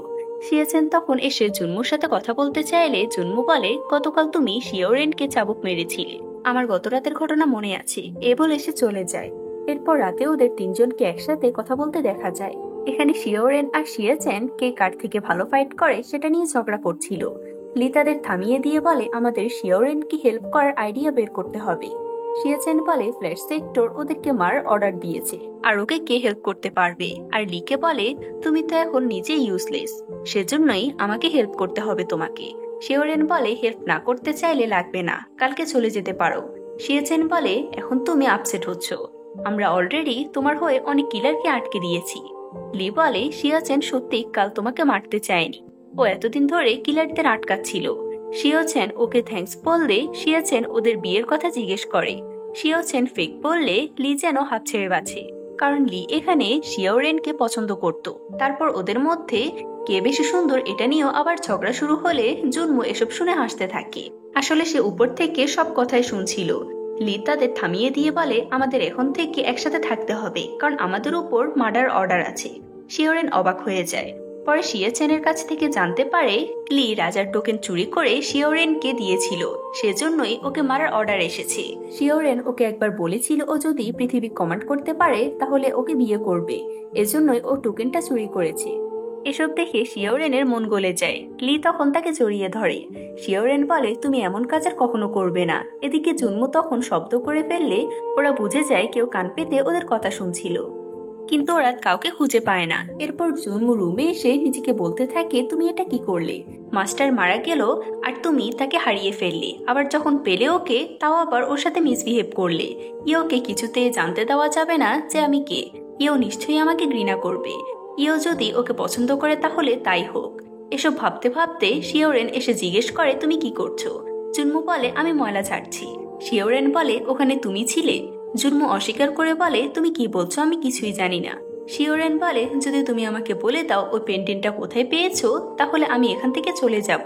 শিয়াচেন তখন এসে জুনমুর সাথে কথা বলতে চাইলে জুনমু বলে, গতকাল তুমি শিওরেনকে চাবুক মেরেছিলে, আমার গত রাতের ঘটনা মনে আছে। এ বলে সে চলে যায়। এরপর রাতে ওদের তিনজনকে একসাথে কথা বলতে দেখা যায়। এখানে শিওরেন আর শিয়াচেন কে কার থেকে ভালো ফাইট করে সেটা নিয়ে ঝগড়া করছিল। লি তাদের থামিয়ে দিয়ে বলে, আমাদের শিওরেনকে হেল্প করার আইডিয়া বের করতে হবে। শিয়াচেন বলে, ফ্ল্যাশ সেক্টর ওদেরকে মারার অর্ডার দিয়েছে, আর ওকে কে হেল্প করতে পারবে? আর লিকে বলে, তুমি তো এখন নিজে ইউজলেস, সেজন্যই আমাকে হেল্প করতে হবে তোমাকে। শিওরেন বলে, হেল্প না করতে চাইলে লাগবে না, কালকে চলে যেতে পারো। শিয়াচেন বলে, এখন তুমি আপসেট হচ্ছ, আমরা অলরেডি তোমার হয়ে অনেক কিলারকে আটকে দিয়েছি। লি বলে, শিয়াচেন সত্যি কাল তোমাকে মারতে চায়নি, ও এতদিন ধরে কিলারদের আটকাচ্ছিল। শিয়াচেন ওকে থ্যাঙ্কস বললে শিয়াচেন ওদের বিয়ের কথা জিজ্ঞেস করে। শিয়াচেন ফেক বললে লি যেন হাত ছেড়ে বাঁচে, কারণ লি এখানে শিওরেনকে পছন্দ করত। তারপর ওদের মধ্যে কে বেশি সুন্দর এটা নিয়েও আবার ঝগড়া শুরু হলে জুনমু এসব শুনে হাসতে থাকে। আসলে সে উপর থেকে সব কথাই শুনছিল। লি তাদের থামিয়ে দিয়ে বলে, আমাদের এখন থেকে একসাথে থাকতে হবে, কারণ আমাদের উপর মার্ডার অর্ডার আছে। শিওরেন অবাক হয়ে যায়। পরে শিয়াচেনের কাছ থেকে জানতে পারে লি রাজার টোকেন চুরি করে শিওরেনকে দিয়েছিল, সেজন্যই ওকে মারার অর্ডার এসেছে। শিওরেন ওকে একবার বলেছিল ও যদি পৃথিবী কমান্ড করতে পারে তাহলে ওকে বিয়ে করবে, এজন্যই ও টোকেনটা চুরি করেছে। এসব দেখে শিওরেনের মন গলে যায়। লি তখন তাকে জড়িয়ে ধরে। শিওরেন বলে, তুমি এমন কাজ আর কখনো করবে না। এদিকে জুনমু তখন শব্দ করে ফেললে ওরা বুঝে যায় কেউ কান পেতে ওদের কথা শুনছিল, কিন্তু ওরা কাউকে খুঁজে পায় না। এরপর জুনমু রুমে এসে নিজেকে বলতে থাকে, তুমি এটা কি করলে? মাস্টার মারা গেল আর তুমি তাকে হারিয়ে ফেললে, আবার যখন পেলে ওকে তাও আবার ওর সাথে মিসবিহেভ করলে। ইয়োকে কিছুতে জানতে দেওয়া যাবে না যে আমি কে। ইও নিশ্চয়ই আমাকে ঘৃণা করবে। ইও যদি ওকে পছন্দ করে তাহলে তাই হোক। এসব ভাবতে ভাবতে শিওরেন এসে জিজ্ঞেস করে, তুমি কি করছো? জুনমু বলে, আমি ময়লা ঝাড়ছি। শিওরেন বলে, ওখানে তুমি ছিলে? জুনমু অস্বীকার করে বলে, তুমি কি বলছো, আমি কিছুই জানি না। শিওরেন বলে, যদি তুমি আমাকে বলে দাও ওই পেন্টিংটা কোথায় পেয়েছো তাহলে আমি এখান থেকে চলে যাব।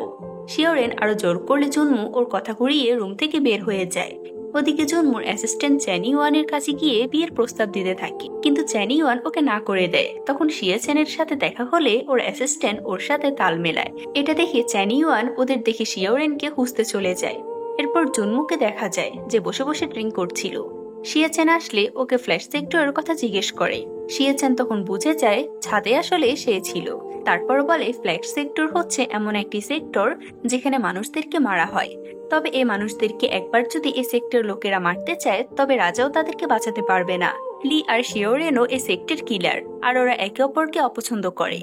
শিওরেন আরো জোর করলে জুনমু ওর কথা ঘুরিয়ে রুম থেকে বের হয়ে যায়। ওদিকে জুনমুর অ্যাসিস্ট্যান্ট চ্যানি ওয়ানের কাছে গিয়ে বিয়ের প্রস্তাব দিতে থাকে, কিন্তু চ্যানি ওয়ান ওকে না করে দেয়। তখন শিয়াচেনের সাথে দেখা হলে ওর অ্যাসিস্ট্যান্ট ওর সাথে তাল মেলায়। এটা দেখে চ্যানি ওয়ান ওদের দেখে শিওরেনকে খুঁজতে চলে যায়। এরপর জুনমুকে দেখা যায় যে বসে বসে ড্রিঙ্ক করছিল। শিয়াচেন আসলে ওকে ফ্ল্যাশ সেক্টরের কথা জিজ্ঞেস করে। শিয়াচেন তখন বুঝে যায় ছাদে আসলে সে ছিল। তারপর বলে, ফ্ল্যাশ সেক্টর হচ্ছে এমন একটি সেক্টর যেখানে মানুষদেরকে মারা হয়। তবে এই মানুষদেরকে একবার যদি এই সেক্টর লোকেরা মারতে চায় তবে রাজাও তাদেরকে বাঁচাতে পারবে না। লি আর শিওরেনও এই সেক্টর কিলার, আর ওরা একে অপরকে অপছন্দ করে।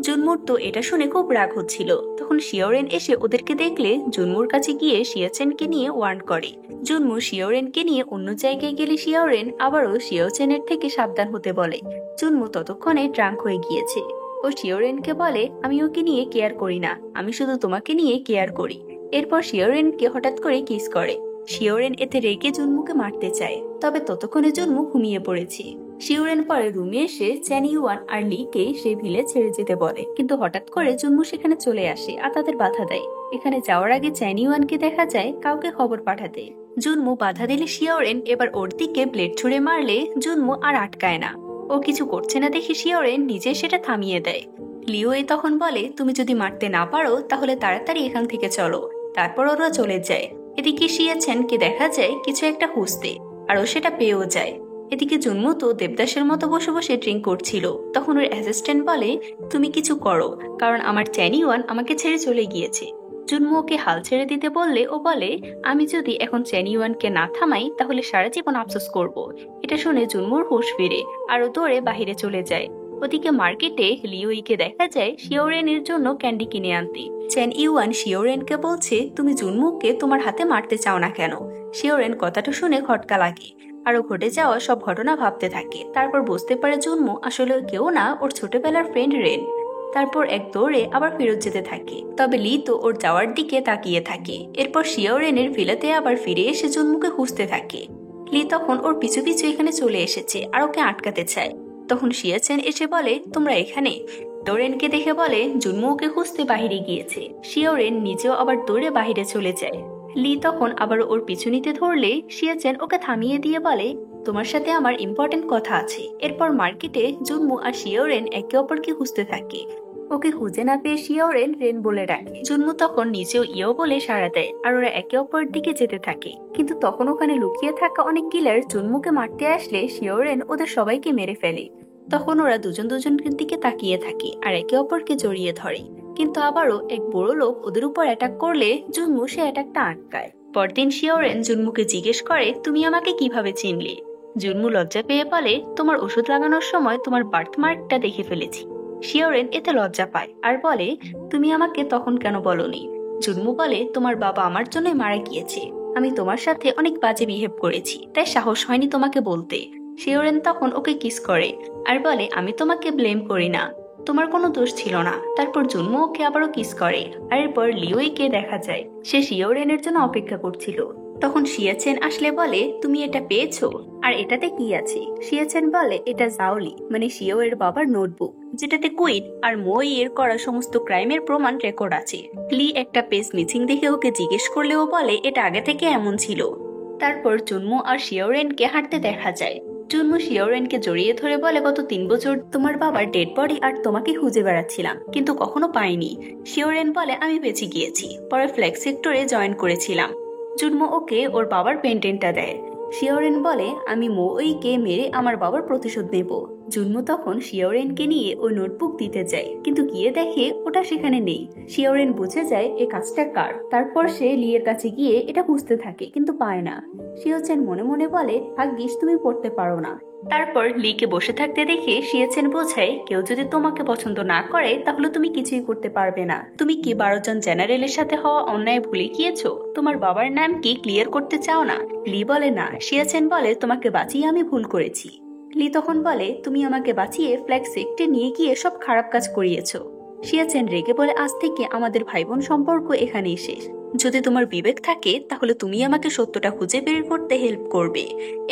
জুনমুর তো এটা শুনে খুব রাগ হচ্ছিল। তখন শিওরেন এসে ওদেরকে দেখলে জুনমুর কাছে গিয়ে শিয়াচেনকে নিয়ে ওয়ার্ন করে। জুনমু শিওরেনকে নিয়ে অন্য জায়গায় গেলে শিওরেন আবারও শিয়াচেনের থেকে সাবধান হতে বলে। জুনমু ততক্ষণে ড্রাঙ্ক হয়ে গিয়েছে। ও শিওরেনকে বলে, আমি ওকে নিয়ে কেয়ার করি না, আমি শুধু তোমাকে নিয়ে কেয়ার করি। এরপর শিওরেনকে হঠাৎ করে কিস করে। শিওরেন এতে রেগে জুনমুকে মারতে চায়, তবে ততক্ষণে জুনমু ঘুমিয়ে পড়েছে। শিওরেন পরে রুমে এসে চ্যানি ওয়ান আর লিকে সেই ভিলে ছেড়ে যেতে বলে, কিন্তু হঠাৎ করে জুনমু সেখানে চলে আসে আর তাদের বাধা দেয়। এখানে যাওয়ার আগে চ্যানি ওয়ানকে দেখা যায় কাউকে খবর পাঠাতে। জুনমু বাধা দিলে শিওরেন এবার ওর দিকে ব্লেড ছুঁড়ে মারলে জুনমু আর আটকায় না। ও কিছু করছে না দেখে শিওরেন নিজে সেটা থামিয়ে দেয়। লিওয়ে তখন বলে, তুমি যদি মারতে না পারো তাহলে তাড়াতাড়ি এখান থেকে চলো। তারপর ওরা চলে যায়। এদিকে শিয়াচেনকে দেখা যায় কিছু একটা খুঁজতে, আর ও সেটা পেয়েও যায়। এদিকে জুনমু তো দেবদাসের মতো বসে বসে ড্রিঙ্ক করছিল। তখন ওর অ্যাসিস্ট্যান্ট বলে, তুমি কিছু করো, কারণ আমার চ্যানি ওয়ান আমাকে ছেড়ে চলে গিয়েছে। জুনমু ওকে হাল ছেড়ে দিতে বললে ও বলে, আমি যদি এখন চ্যানি ওয়ানকে না থামাই তাহলে সারা জীবন আফসোস করব। এটা শুনে জুনমুর হুঁশ ফিরে আর ও দৌড়ে বাহিরে চলে যায়। ওদিকে মার্কেটে লিওইকে দেখা যায় শিওরেনের জন্য ক্যান্ডি কিনে আনতে। চ্যান ইউয়ান শিওরেনকে বলছে, তুমি জুনমুকে তোমার হাতে মারতে চাও না কেন? শিওরেন কথাটা শুনে খটকা লাগে, আরো ঘটে যাওয়া সব ঘটনা ভাবতে থাকে। তারপর বুঝতে পারে জুনমু আসলে কেউ না, ওর ছোটবেলার ফ্রেন্ড রেন। তারপর এক দৌড়ে আবার ফেরত যেতে থাকে। তবে লি তো ওর যাওয়ার দিকে তাকিয়ে থাকে। এরপর শিওরেনের ভিলাতে আবার ফিরে এসে জুনমুকে খুঁজতে থাকে। লি তখন ওর পিছু পিছু এখানে চলে এসেছে আর ওকে আটকাতে চায়। তখন শিয়াচেন এসে বলে, তোমরা এখানে? ডোরেনকে দেখে বলে জুনমু ওকে খুঁজতে বাহিরে গিয়েছে। শিওরেন নিজেও আবার দৌড়ে বাহিরে চলে যায়। লি তখন আবার ওর পিছু নিতে ধরলে শিয়াচেন ওকে থামিয়ে দিয়ে বলে, তোমার সাথে আমার ইম্পর্টেন্ট কথা আছে। এরপর মার্কেটে জুনমু আর শিওরেন একে অপরকে খুঁজতে থাকে। ওকে খুঁজে না পেয়ে শিওরেন রেন বলে ডাকে। জুনমু তখন নিজেও ইয়ো বলে সাড়া দেয় আর ওরা একে অপরের দিকে যেতে থাকে। কিন্তু তখন ওখানে লুকিয়ে থাকা অনেক কিলার জুনমুকে মারতে আসলে শিওরেন ওদের সবাইকে মেরে ফেলে। তখন ওরা দুজন দুজনের দিকে তাকিয়ে থাকে আর একে অপরকে জড়িয়ে ধরে। কিন্তু আবারও এক বড় লোক ওদের উপর অ্যাটাক করলে জুনমু সে অ্যাটাকটা আটকায়। পরদিন শিওরেন জুনমুকে জিজ্ঞেস করে, তুমি আমাকে কিভাবে চিনলে? জুনমু লজ্জা পেয়ে বলে, তোমার ওষুধ লাগানোর সময় তোমার বার্থমার্কটা দেখে ফেলেছি। শিওরেন এতে লজ্জা পায় আর বলে, তুমি আমাকে তখন কেন বলনি? জুনমু বলে, তোমার বাবা আমার জন্যই মারা গিয়েছে। আমি তোমার সাথে অনেক বাজে বিহেভ করেছি, তাই সাহস হয়নি তোমাকে বলতে। শিওরেন তখন ওকে কিস করে আর বলে, আমি তোমাকে ব্লেম করি না, তোমার কোনো দোষ ছিল না। তারপর জুনমু ওকে আবারও কিস করে আর এরপর লিওইকে দেখা যায় সে শিওরেনের জন্য অপেক্ষা করছিল। তখন শিয়াচেন আসলে বলে, তুমি এটা পেয়েছো? আর এটাতে কি আছে? শিয়াচেন বলে, এটা জাওলি মানে শিও এর বাবার নোটবুক, যেটাতে কুইন আর মই এর করা সমস্ত ক্রাইমের প্রমাণ রেকর্ড আছে। লি একটা পেজ মিসিং দেখে ওকে জিজ্ঞেস করলেও বলে এটা আগে থেকে এমন ছিল। তারপর জুনমু আর শিওরেনকে হাঁটতে দেখা যায়। জুনমু শিওরেনকে জড়িয়ে ধরে বলে, গত 3 বছর তোমার বাবার ডেড বডি আর তোমাকে খুঁজে বেড়াচ্ছিলাম, কিন্তু কখনো পাইনি। শিওরেন বলে, আমি বেঁচে গিয়েছি, পরে ফ্ল্যাগ সেক্টরে জয়েন করেছিলাম। জুনমু ওকে ওর বাবার পেন্টেনটা দেয়। শিওরেন বলে, আমি মোইকে মেরে আমার বাবার প্রতিশোধ নেব। জুনমু তখন শিওরেনকে নিয়ে ওই নোটবুক দিতে যায়, কিন্তু গিয়ে দেখে ওটা সেখানে নেই। শিওরেন বুঝে যায় এই কাজটা কার। তারপর সে লিয়ের কাছে গিয়ে এটা খুঁজতে থাকে, কিন্তু পায় না। শিওচেন মনে মনে বলে, ভাগ্যিস তুমি পড়তে পারো না। তারপর লিকে বসে থাকতে দেখে শিয়াচেন বোঝায়, কেউ যদি তোমাকে পছন্দ না করে তাহলে তুমি কিছুই করতে পারবে না। তুমি কি 12 জন জেনারেলের সাথে হওয়া অন্যায় ভুলে গিয়েছো? তোমার বাবার নাম কি ক্লিয়ার করতে চাও না? লি বলে, না। শিয়াচেন বলে, তোমাকে বাঁচিয়ে আমি ভুল করেছি। লি তখন বলে, তুমি আমাকে বাঁচিয়ে ফ্ল্যাগ সেক্টরে নিয়ে গিয়ে সব খারাপ কাজ করিয়েছো। শিয়াচেন রেগে বলে, আজ থেকে আমাদের ভাই বোন সম্পর্ক এখানেই শেষ। যদি তোমার বিবেক থাকে তাহলে তুমি আমাকে সত্যটা খুঁজে বের করতে হেল্প করবে।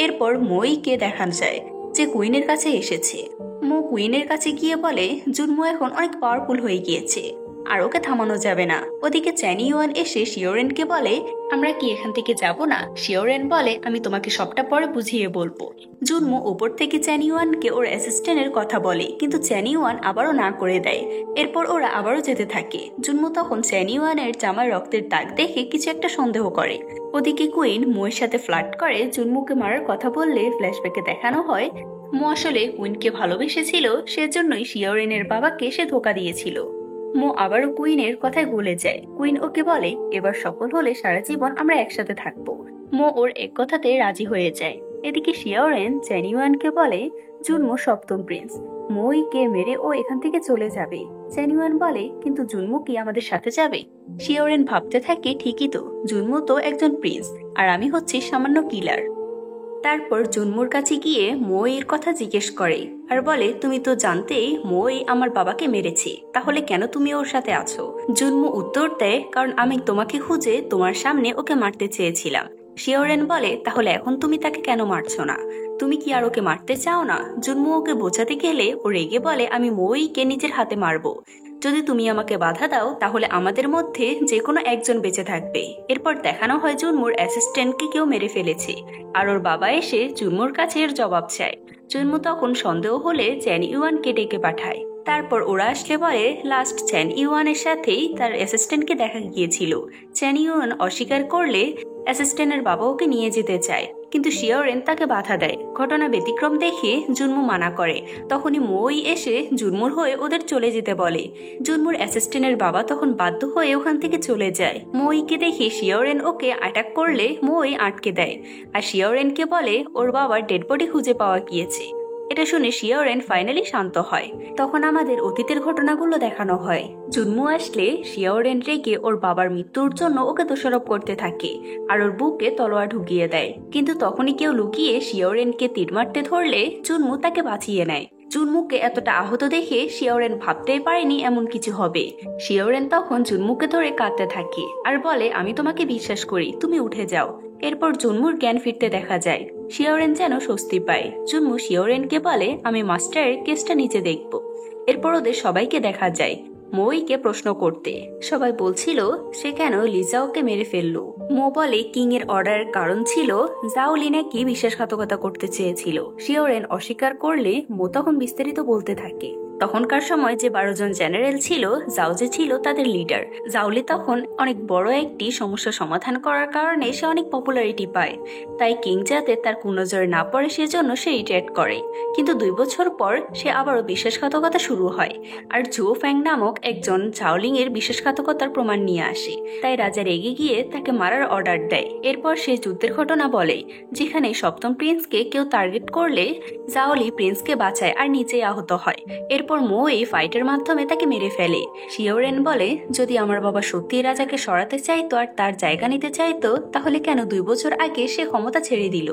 এরপর মোইকে দেখানো যায় যে কুইনের কাছে এসেছে। মো কুইনের কাছে গিয়ে বলে, জুনমু এখন অনেক পাওয়ারফুল হয়ে গিয়েছে আর ওকে থামানো যাবে না। ওদিকে চ্যানিওয়ান এসে শিওরেনকে বলে, আমরা কি এখান থেকে যাব না? শিওরেন বলে, আমি তোমাকে সবটা পরে বুঝিয়ে বলবো। জুনমু উপর থেকে চ্যানিওয়ানকে ওর অ্যাসিস্ট্যান্টের কথা বলে, কিন্তু চ্যানিওয়ান আবারও না করে দেয়। এরপর ওরা আবারও যেতে থাকে। জুনমু তখন চ্যানিওয়ানের জামার রক্তের দাগ দেখে কিছু একটা সন্দেহ করে। ওদিকে কুইন মোয়ের সাথে ফ্লার্ট করে জুনমুকে মারার কথা বললে ফ্ল্যাশব্যাকে দেখানো হয় মো আসলে কুইনকে ভালোবেসেছিল, সেজন্যই শিওরেনের বাবাকে সে ধোকা দিয়েছিল। মো আবারও কুইনের কথায় গলে যায়। কুইন ওকে বলে, এবার সফল হলে সারা জীবন আমরা একসাথে থাকবো। মো ওর এক কথাতে রাজি হয়ে যায়। এদিকে শিওরেন চ্যানিওয়ানকে বলে, জুনমু সপ্তম প্রিন্স, মোইকে মেরে ও এখান থেকে চলে যাবে। চ্যানিওয়ান বলে, কিন্তু জুনমু কি আমাদের সাথে যাবে? শিওরেন ভাবতে থাকে, ঠিকই তো, জুনমু তো একজন প্রিন্স আর আমি হচ্ছি সামান্য কিলার। তারপর জুনমুর কাছে গিয়ে মই এর কথা জিজ্ঞেস করে আর বলে, তুমি তো জানতেই মই আমার বাবাকে মেরেছে, তাহলে কেন তুমি ওর সাথে আছো? জুনমু উত্তর দেয়, কারণ আমি তোমাকে খুঁজে তোমার সামনে ওকে মারতে চেয়েছিলাম। শিওরেন বলে, তাহলে এখন তুমি তাকে কেন মারছো না? তুমি কি আর ওকে মারতে চাও না? জুনমু ওকে বোঝাতে গেলে ও রেগে বলে, আমি মইকে নিজের হাতে মারবো। যদি তুমি আমাকে বাধা দাও তাহলে আমাদের মধ্যে যে কোনো একজন বেঁচে থাকবে। এরপর দেখানো হয় জুনমুর অ্যাসিস্ট্যান্টকে কেউ মেরে ফেলেছে আর ওর বাবা এসে জুনমুর কাছে এর জবাব চায়। জুনমু তখন সন্দেহ হলে চ্যান ইউয়ানকে ডেকে পাঠায়। তারপর ওরা আসলে বলে লাস্ট চ্যান ইউয়ানের সাথেই তার অ্যাসিস্ট্যান্টকে দেখা গিয়েছিল। চ্যান ইউয়ান অস্বীকার করলে অ্যাসিস্ট্যান্টের বাবা ওকে নিয়ে যেতে চায়, কিন্তু শিওরেন তাকে বাধা দেয়। ঘটনা ব্যতিক্রম দেখে জুনমু মানা করে। তখনই মই এসে জুনমুর হয়ে ওদের চলে যেতে বলে। জুনমুর অ্যাসিস্ট্যান্টের বাবা তখন বাধ্য হয়ে ওখান থেকে চলে যায়। মইকে দেখে শিওরেন ওকে অ্যাটাক করলে মই আটকে দেয় আর শিওরেনকে বলে ওর বাবার ডেড বডি খুঁজে পাওয়া গিয়েছে। এটা শুনে শিওরেন ফাইনালি শান্ত হয়। তখন আমাদের অতীতের ঘটনাগুলো দেখানো হয়। জুনমু আসলে শিওরেন রেগে ওর বাবার মৃত্যুর জন্য ওকে দোষারোপ করতে থাকে আর ওর বুকে তলোয়ার ঢুকিয়ে দেয়। কিন্তু তখনই কেউ লুকিয়ে শিওরেনকে তীর মারতে ধরলে জুনমু তাকে বাঁচিয়ে নেয়। জুনমুকে এতটা আহত দেখে শিওরেন ভাবতেই পারেনি এমন কিছু হবে। শিওরেন তখন জুনমুকে ধরে কাঁদতে থাকে আর বলে, আমি তোমাকে বিশ্বাস করি, তুমি উঠে যাও। এরপর জুনমুর জ্ঞান ফিরতে দেখা যায়। শিওরেন যেন স্বস্তি পায়। জুনমু শিওরেনকে বলে, আমি মাস্টারের কেসটা নিচে দেখব। এরপর ওদের সবাইকে দেখা যায় মোইকে প্রশ্ন করতে। সবাই বলছিল সে কেন লিজাওকে মেরে ফেললো। মো বলে কিং এর অর্ডারের কারণ ছিল জাও লি নাকি বিশ্বাসঘাতকতা করতে চেয়েছিল। শিওরেন অস্বীকার করলে মো তখন বিস্তারিত বলতে থাকে। তখনকার সময় যে 12 জন জেনারেল ছিল, জাও যে ছিল তাদের লিডার। জাওলি তখন অনেক বড় একটি সমস্যা সমাধান করার কারণে সে অনেক পপুলারিটি পায়। তাই কিং যাতে তার কুনজরে না পড়ে সেজন্য সে রিটায়ার করে। কিন্তু 2 বছর পর সে আবারও বিশ্বাসঘাতকতা শুরু হয় আর জুও ফ্যাং নামক একজন ঝাওলিং এর বিশ্বাসঘাতকতার প্রমাণ নিয়ে আসে। তাই রাজা রেগে গিয়ে তাকে মারার অর্ডার দেয়। এরপর সে যুদ্ধের ঘটনা বলে যেখানে সপ্তম প্রিন্সকে কেউ টার্গেট করলে জাওলি প্রিন্সকে বাঁচায় আর নিজেই আহত হয়। এরপর মো এই ফাইটের মাধ্যমে তাকে মেরে ফেলে। শিওরেন বলে, যদি আমার বাবা সত্যি রাজাকে সরাতে চাইতো আর তার জায়গা নিতে চাইতো তাহলে কেন 2 বছর আগে সে ক্ষমতা ছেড়ে দিল।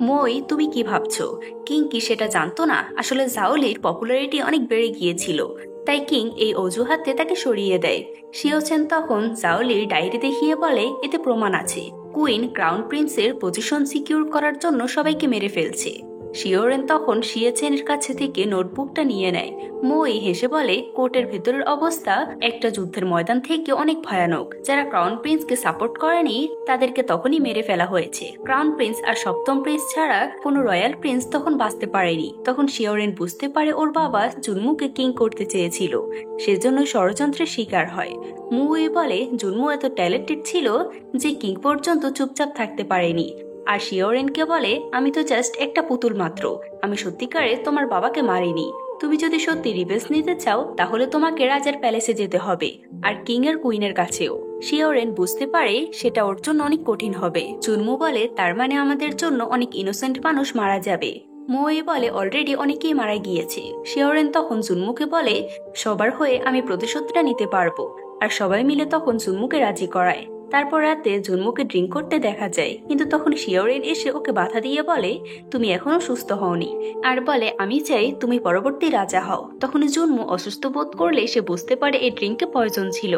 মই, তুমি কি ভাবছো? কিং কি সেটা জানতো না? আসলে জাওলির পপুলারিটি অনেক বেড়ে গিয়েছিল, তাই কিং এই অজুহাতে তাকে সরিয়ে দেয়। শিওচেন তখন জাওলির ডায়েরি দেখিয়ে বলে, এতে প্রমাণ আছে কুইন ক্রাউন প্রিন্সের পজিশন সিকিউর করার জন্য সবাইকে মেরে ফেলছে। শিওরেন তখন শিয়েচেনের কাছে থেকে নোটবুকটা নিয়ে নেয়। মই হেসে বলে, কোর্টের ভেতরের অবস্থা একটা যুদ্ধের ময়দান থেকে অনেক ভয়ানক। যারা ক্রাউন প্রিন্সকে সাপোর্ট করেনি তাদেরকে তখনই মেরে ফেলা হয়েছে। ক্রাউন প্রিন্স আর সপ্তম প্রিন্স ছাড়া কোনো রয়্যাল প্রিন্স তখন বাঁচতে পারেনি। তখন শিওরেন বুঝতে পারে ওর বাবা জুনমুকে কিং করতে চেয়েছিল, সেজন্য ষড়যন্ত্রের শিকার হয়। মুই বলে, জুনমু এত ট্যালেন্টেড ছিল যে কিং পর্যন্ত চুপচাপ থাকতে পারেনি। আর শিওরেনকে বলে, আমি তো জাস্ট একটা পুতুল মাত্র, আমি সত্যিকারে তোমার বাবাকে মারিনি। তুমি যদি সত্যি রিভেঞ্জ নিতে চাও তাহলে তোমাকে রাজার প্যালেসে যেতে হবে, আর কিং এর কুইনের কাছেও। শিওরেন বুঝতে পারে সেটা ওর জন্য অনেক কঠিন হবে। জুনমু বলে, তার মানে আমাদের জন্য অনেক ইনোসেন্ট মানুষ মারা যাবে। মই বলে, অলরেডি অনেকেই মারা গিয়েছে। শিওরেন তখন জুনমুকে বলে, সবার হয়ে আমি প্রতিশোধটা নিতে পারবো। আর সবাই মিলে তখন জুনমুকে রাজি করায়। তারপর রাতে জুনমুকে ড্রিঙ্ক করতে দেখা যায়, কিন্তু তখন শিওরেন এসে ওকে বাধা দিয়ে বলে, তুমি এখনো সুস্থ হওনি, আর বলে, আমি চাই তুমি পরবর্তী রাজা হও। তখন জুনমু অসুস্থ বোধ করলে সে বুঝতে পারে এই ড্রিঙ্কে পয়জন ছিল।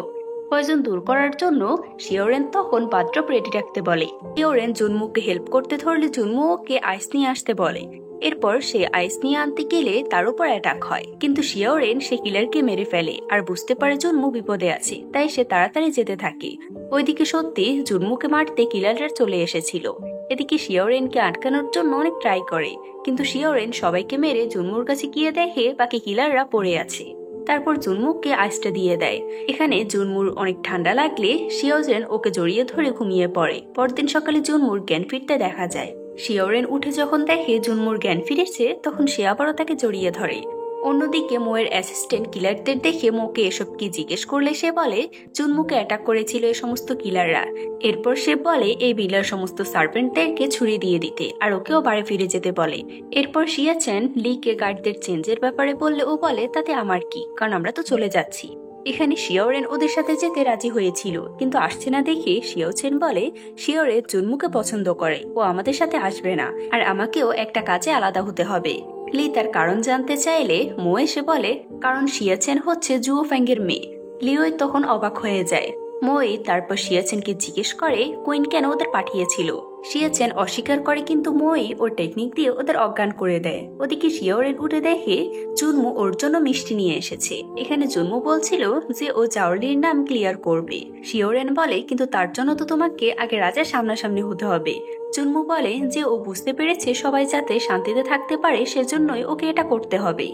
পয়জন দূর করার জন্য শিওরেন তখন বাথটব রেডি রাখতে বলে। শিওরেন জুনমুকে হেল্প করতে ধরলে জুনমু ওকে আইস নিয়ে আসতে বলে। এরপর সে আইস নিয়ে আনতে গেলে তার উপর অ্যাটাক হয়, কিন্তু শিওরেন সে কিলারকে মেরে ফেলে আর বুঝতে পারে জুনমু বিপদে আছে, তাই সে তাড়াতাড়ি যেতে থাকে। ওইদিকে সত্যি জুনমুকে মারতে কিলাররা চলে এসেছিল। এদিকে শিওরেনকে আটকানোর জন্য অনেক ট্রাই করে, কিন্তু শিওরেন সবাইকে মেরে জুনমুর কাছে গিয়ে দেখে বাকি কিলাররা পড়ে আছে। তারপর জুনমুকে আইসটা দিয়ে দেয়। এখানে জুনমুর অনেক ঠান্ডা লাগলে শিওরেন ওকে জড়িয়ে ধরে ঘুমিয়ে পড়ে। পরদিন সকালে জুনমুর জ্ঞান ফিরতে দেখা যায়। শিওরেন উঠে যখন দেখে জুনমুর জ্ঞান ফিরেছে তখন সে আবারও তাকে জড়িয়ে ধরে। অন্যদিকে মোয়ের অ্যাসিস্ট্যান্ট কিলারদের দেখে মোকে এসব কি জিজ্ঞেস করলে সে বলে জুনমুকে অ্যাটাক করেছিল এই সমস্ত কিলাররা। এরপর সে বলে এই বিলার সমস্ত সার্ভেন্টদেরকে ছুরি দিয়ে দিতে আর ওকেও বাড়ি ফিরে যেতে বলে। এরপর শিয়াচেন লিকে গার্ডদের চেঞ্জের ব্যাপারে বললে ও বলে, তাতে আমার কি, কারণ আমরা তো চলে যাচ্ছি। এখানে শিওরেন ওদের সাথে যেতে রাজি হয়েছিল, কিন্তু আসছে না দেখে শিওচেন বলে শিওরে জুনমুকে পছন্দ করে, ও আমাদের সাথে আসবে না, আর আমাকেও একটা কাজে আলাদা হতে হবে। লি তার কারণ জানতে চাইলে মো এসে বলে, কারণ শিয়াচেন হচ্ছে জুও ফ্যাংয়ের মেয়ে। লিওই তখন অবাক হয়ে যায়। মই তারপর শিয়াচেনকে জিজ্ঞেস করে কুইন কেন ওদের পাঠিয়েছিল। শিয়াচেন অস্বীকার করে, কিন্তু মই ওর টেকনিক দিয়ে ওদের অজ্ঞান করে দেয়। ওদিকে শিওরেন উঠে দেখে জুনমু ওর জন্য মিষ্টি নিয়ে এসেছে। এখানে জুনমু বলছিল যে ও জাওলির নাম ক্লিয়ার করবে। শিওরেন বলে, কিন্তু তার জন্য তো তোমাকে আগে রাজার সামনাসামনি হতে হবে। জুনমু বলে যে ও বুঝতে পেরেছে সবাই যাতে শান্তিতে থাকতে পারে সেজন্যই ওকে এটা করতে হবে।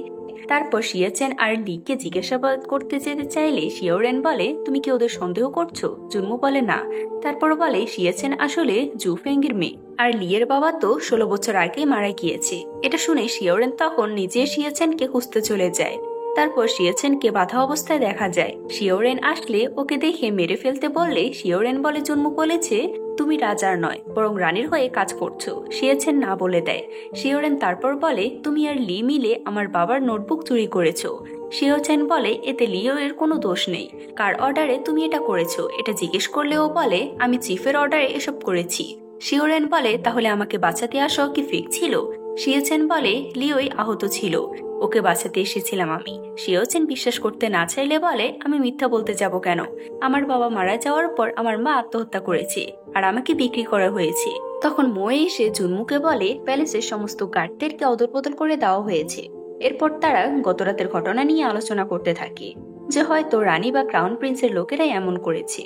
তারপর শিয়াচেন আর লিকে জিজ্ঞাসাবাদ করতে যেতে চাইলে শিওরেন বলে, তুমি কি ওদের সন্দেহ করছো? জুনমু বলে না। তারপর বলে শিয়াচেন আসলে জুফেঙ্গের মেয়ে, আর লিয়ের বাবা তো 16 বছর আগে মারা গিয়েছে। এটা শুনে শিওরেন তখন নিজে শিয়াচেনকে খুঁজতে চলে যায়। তারপর শিওচেনকে বাধা অবস্থায় দেখা যায়। শিওরেন আসলে ওকে দেখে মেরে ফেলতে বললে শিওরেন বলে জন্মু বলেছে তুমি রাজার নয় বরং রানীর হয়ে কাজ করছো। শিওচেন না বলে দেয়। শিওরেন তারপর বলে তুমি আর লি মিলে আমার বাবার নোটবুক চুরি করেছো। শিওচেন বলে এতে লিও এর কোনো দোষ নেই, কার অর্ডারে তুমি এটা করেছো এটা জিজ্ঞেস করলে ও বলে আমি চিফের অর্ডারে এসব করেছি। শিওরেন বলে তাহলে আমাকে বাঁচাতে আসো কি ফেক ছিল? শিওচেন বলে লিওই আহত ছিল, ওকে বাঁচাতে এসেছিলাম আমি। শিওচেন বিশ্বাস করতে না চাইলে বলে আমি মিথ্যা বলতে যাব কেন? আমার বাবা মারা যাওয়ার পর আমার মা আত্মহত্যা করেছে আর আমাকে বিক্রি করা হয়েছে। তখন মোয়ে এসে জুনমুকে বলে প্যালেসের সমস্ত গার্ডদেরকে অদলবদল করে দেওয়া হয়েছে। এরপর তারা গতরাতের ঘটনা নিয়ে আলোচনা করতে থাকে যে হয়তো রানী বা ক্রাউন প্রিন্সের লোকেরাই এমন করেছে।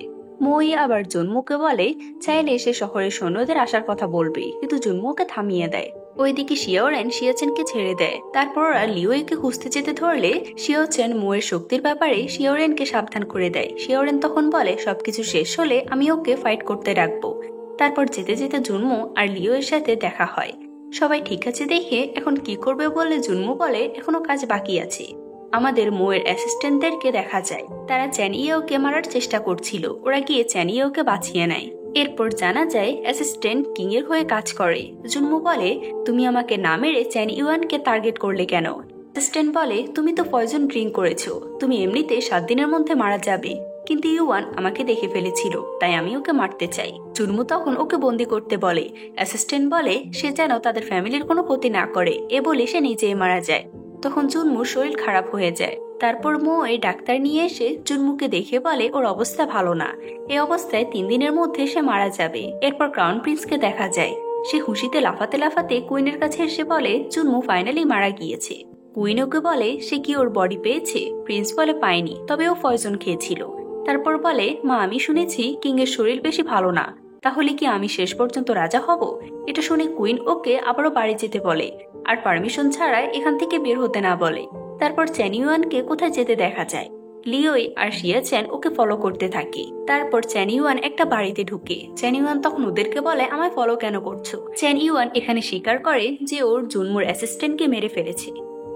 মই আবার জুনমুকে বলে চাইলে এসে শহরের সৈন্যদের আসার কথা বলবে, কিন্তু জুনমুকে থামিয়ে দেয়। ওইদিকে শিওরেন শিওচেনকে ছেড়ে দেয়। তারপর ওরা লিওকে খুঁজতে যেতে ধরলে শিওচেন মোয়ের শক্তির ব্যাপারে শিওরেনকে সাবধান করে দেয়। শিওরেন তখন বলে সবকিছু শেষ হলে আমি ওকে ফাইট করতে রাখবো। তারপর যেতে যেতে জুনমু আর লিও এর সাথে দেখা হয়। সবাই ঠিক আছে দেখে এখন কি করবে বলে জুনমু বলে এখনো কাজ বাকি আছে। আমাদের মোয়ের অ্যাসিস্ট্যান্টদেরকে দেখা যায়, তারা চ্যান ইয়েওকে মারার চেষ্টা করছিল। ওরা গিয়ে চ্যান ইয়েওকে বাঁচিয়ে নেয়। এরপর জানা যায় অ্যাসিস্ট্যান্ট কিং এর হয়ে কাজ করে। জুনমু বলে তুমি আমাকে না মেরে চ্যান ইউয়ানকে টার্গেট করলে কেন? অ্যাসিস্ট্যান্ট বলে তুমি তো পয়জন ড্রিঙ্ক করেছো, তুমি এমনিতে 7 দিনের মধ্যে মারা যাবে, কিন্তু ইউয়ান আমাকে দেখে ফেলেছিল তাই আমি ওকে মারতে চাই। জুনমু তখন ওকে বন্দি করতে বলে। অ্যাসিস্ট্যান্ট বলে সে যেন তাদের ফ্যামিলির কোনো ক্ষতি না করে, এ বলে সে নিজেই মারা যায়। তখন জুনমুর শরীর খারাপ হয়ে যায়। তারপর মোয়ে ডাক্তার নিয়ে এসে জুনমুকে দেখে বলে ওর অবস্থা ভালো না, এই অবস্থায় 3 দিনের মধ্যে সে মারা যাবে। এরপর ক্রাউন প্রিন্সকে দেখা যায়, সে খুশিতে লাফাতে লাফাতে কুইনের কাছে এসে বলে জুনমু ফাইনালি মারা গিয়েছে। কুইন ওকে বলে সে কি ওর বডি পেয়েছে? প্রিন্স বলে পায়নি, তবে ও পয়জন খেয়েছিল। তারপর বলে মা আমি শুনেছি কিং এর শরীর বেশি ভালো না, তাহলে কি আমি শেষ পর্যন্ত রাজা হব? এটা শুনে কুইন ওকে আবারও বাড়ি যেতে বলে আর পারমিশন ছাড়া এখান থেকে বের হতে না বলে। তারপর চ্যান ইউয়ানকে কোথায় যেতে দেখা যায়। লিওই আর শিয়াচেন ওকে ফলো করতে থাকে। তারপর চ্যান ইউয়ান একটা বাড়িতে ঢুকে। চ্যান ইউয়ান তখন ওদেরকে বলে আমায় ফলো কেন করছো? চ্যান ইউয়ান এখানে স্বীকার করে যে ওর জুনমুর অ্যাসিস্ট্যান্টকে মেরে ফেলেছে।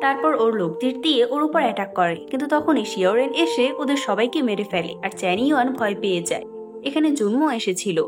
তারপর ওর লোকদের দিয়ে ওর উপর অ্যাটাক করে, কিন্তু তখনই শিওরেন এসে ওদের সবাইকে মেরে ফেলে আর চ্যান ইউয়ান ভয় পেয়ে যায়। এখানে জুনমু এসেছিল,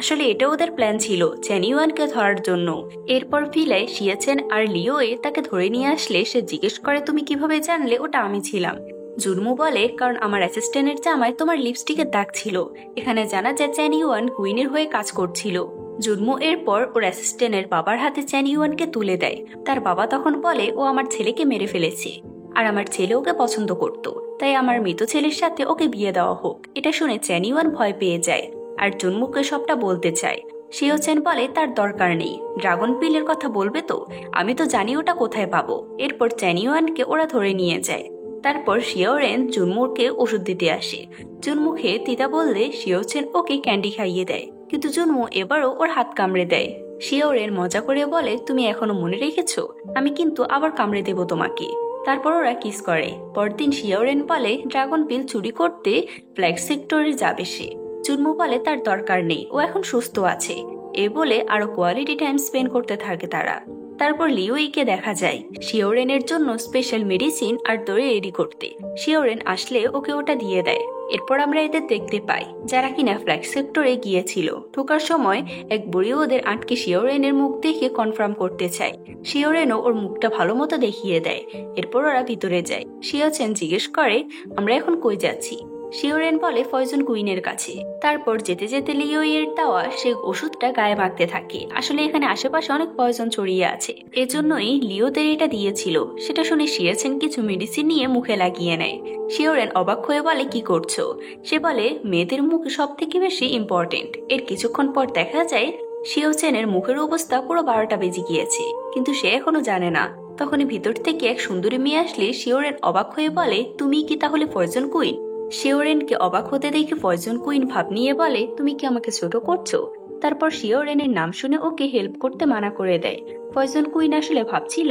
আসলে এটা ওদের প্ল্যান ছিল চ্যান ইউয়ানকে ধরার জন্য। এরপর ফিলে শিয়াচেন আর লিওয়ে তাকে ধরে নিয়ে আসলে সে জিজ্ঞেস করে তুমি কিভাবে জানলে ওটা আমি ছিলাম? জুনমু বলে কারণ আমার অ্যাসিস্ট্যান্টের জামায় তোমার লিপস্টিকের দাগ ছিল। এখানে জানা যায় চ্যান ইউয়ান কুইনের হয়ে কাজ করছিল। জুনমু এরপর ওর অ্যাসিস্ট্যান্টের বাবার হাতে চ্যান ইউয়ানকে তুলে দেয়। তার বাবা তখন বলে ও আমার ছেলেকে মেরে ফেলেছে আর আমার ছেলে ওকে পছন্দ করত, তাই আমার মৃত ছেলের সাথে ওকে বিয়ে দেওয়া হোক। এটা শুনে চ্যান ইউয়ান ভয় পেয়ে যায় আর জুনমুকে সবটা বলতে চায়। শিওচেন বলে তার দরকার নেই, ড্রাগন পিলের কথা বলবে তো, আমি তো জানি ওটা কোথায় পাবো। এরপর চ্যান ইউয়ানকে ওরা ধরে নিয়ে যায়। তারপর শিওরেন জুনমুকে ওষুধ দিতে আসে। জুনমুখে তিতা বললে শিওচেন ওকে ক্যান্ডি খাইয়ে দেয়, কিন্তু জুনমু এবারও ওর হাত কামড়ে দেয়। শিওরেন মজা করে বলে তুমি এখনো মনে রেখেছো, আমি কিন্তু আবার কামড়ে দেব তোমাকে। তারপর ওরা কিস করে। পরদিন শিওরেন বলে ড্রাগন পিল চুরি করতে ফ্ল্যাগ সেক্টরে যাবে সে। জুনমু বলে তার দরকার নেই, ও এখন সুস্থ আছে। এ বলে আরো কোয়ালিটি টাইম স্পেন্ড করতে থাকে তারা। তারপর লিওইকে দেখা যায় শিওরেনের জন্য স্পেশাল মেডিসিন আর দড়ি রেডি করতে। শিওরেন আসলে ওকে ওটা দিয়ে দেয়। এরপর আমরা এদের দেখতে পাই যারা কিনা ফ্ল্যাগ সেক্টরে গিয়েছিল। ঢোকার সময় এক বুড়ি ওদের আটকে শিওরেনের মুখ দেখে কনফার্ম করতে চায়। শিওরেনও ওর মুখটা ভালো মতো দেখিয়ে দেয়। এরপর ওরা ভিতরে যায়। শিওচেন জিজ্ঞেস করে আমরা এখন কই যাচ্ছি? শিওরেন বলে পয়জন কুইনের কাছে। তারপর যেতে যেতে লিওয়ের দেওয়া সে ওষুধটা গায়ে মাখতে থাকে। আসলে এখানে আশেপাশে অনেক পয়জন ছড়িয়ে আছে, এজন্যই লিওদের এটা দিয়েছিল। সেটা শুনে শিয়াচেন কিছু মেডিসিন নিয়ে মুখে লাগিয়ে নেয়। শিওরেন অবাক হয়ে বলে কি করছো? সে বলে মেয়েদের মুখ সব থেকে বেশি ইম্পর্টেন্ট। এর কিছুক্ষণ পর দেখা যায় শিওচেনের মুখের অবস্থা পুরো 12টা বেজে গিয়েছে, কিন্তু সে এখনো জানে না। তখনই ভিতর থেকে এক সুন্দরী মেয়ে আসলে শিওরেন অবাক হয়ে বলে তুমি কি তাহলে পয়জন কুইন? শিওরেনকে অবাক হতে দেখে পয়জন কুইন ভাব নিয়ে বলে তুমি কি আমাকে ছোট করছো? তারপর শিওরেনের নাম শুনে ওকে হেল্প করতে মানা করে দেয়। পয়জন কুইন আসলে ভাবছিল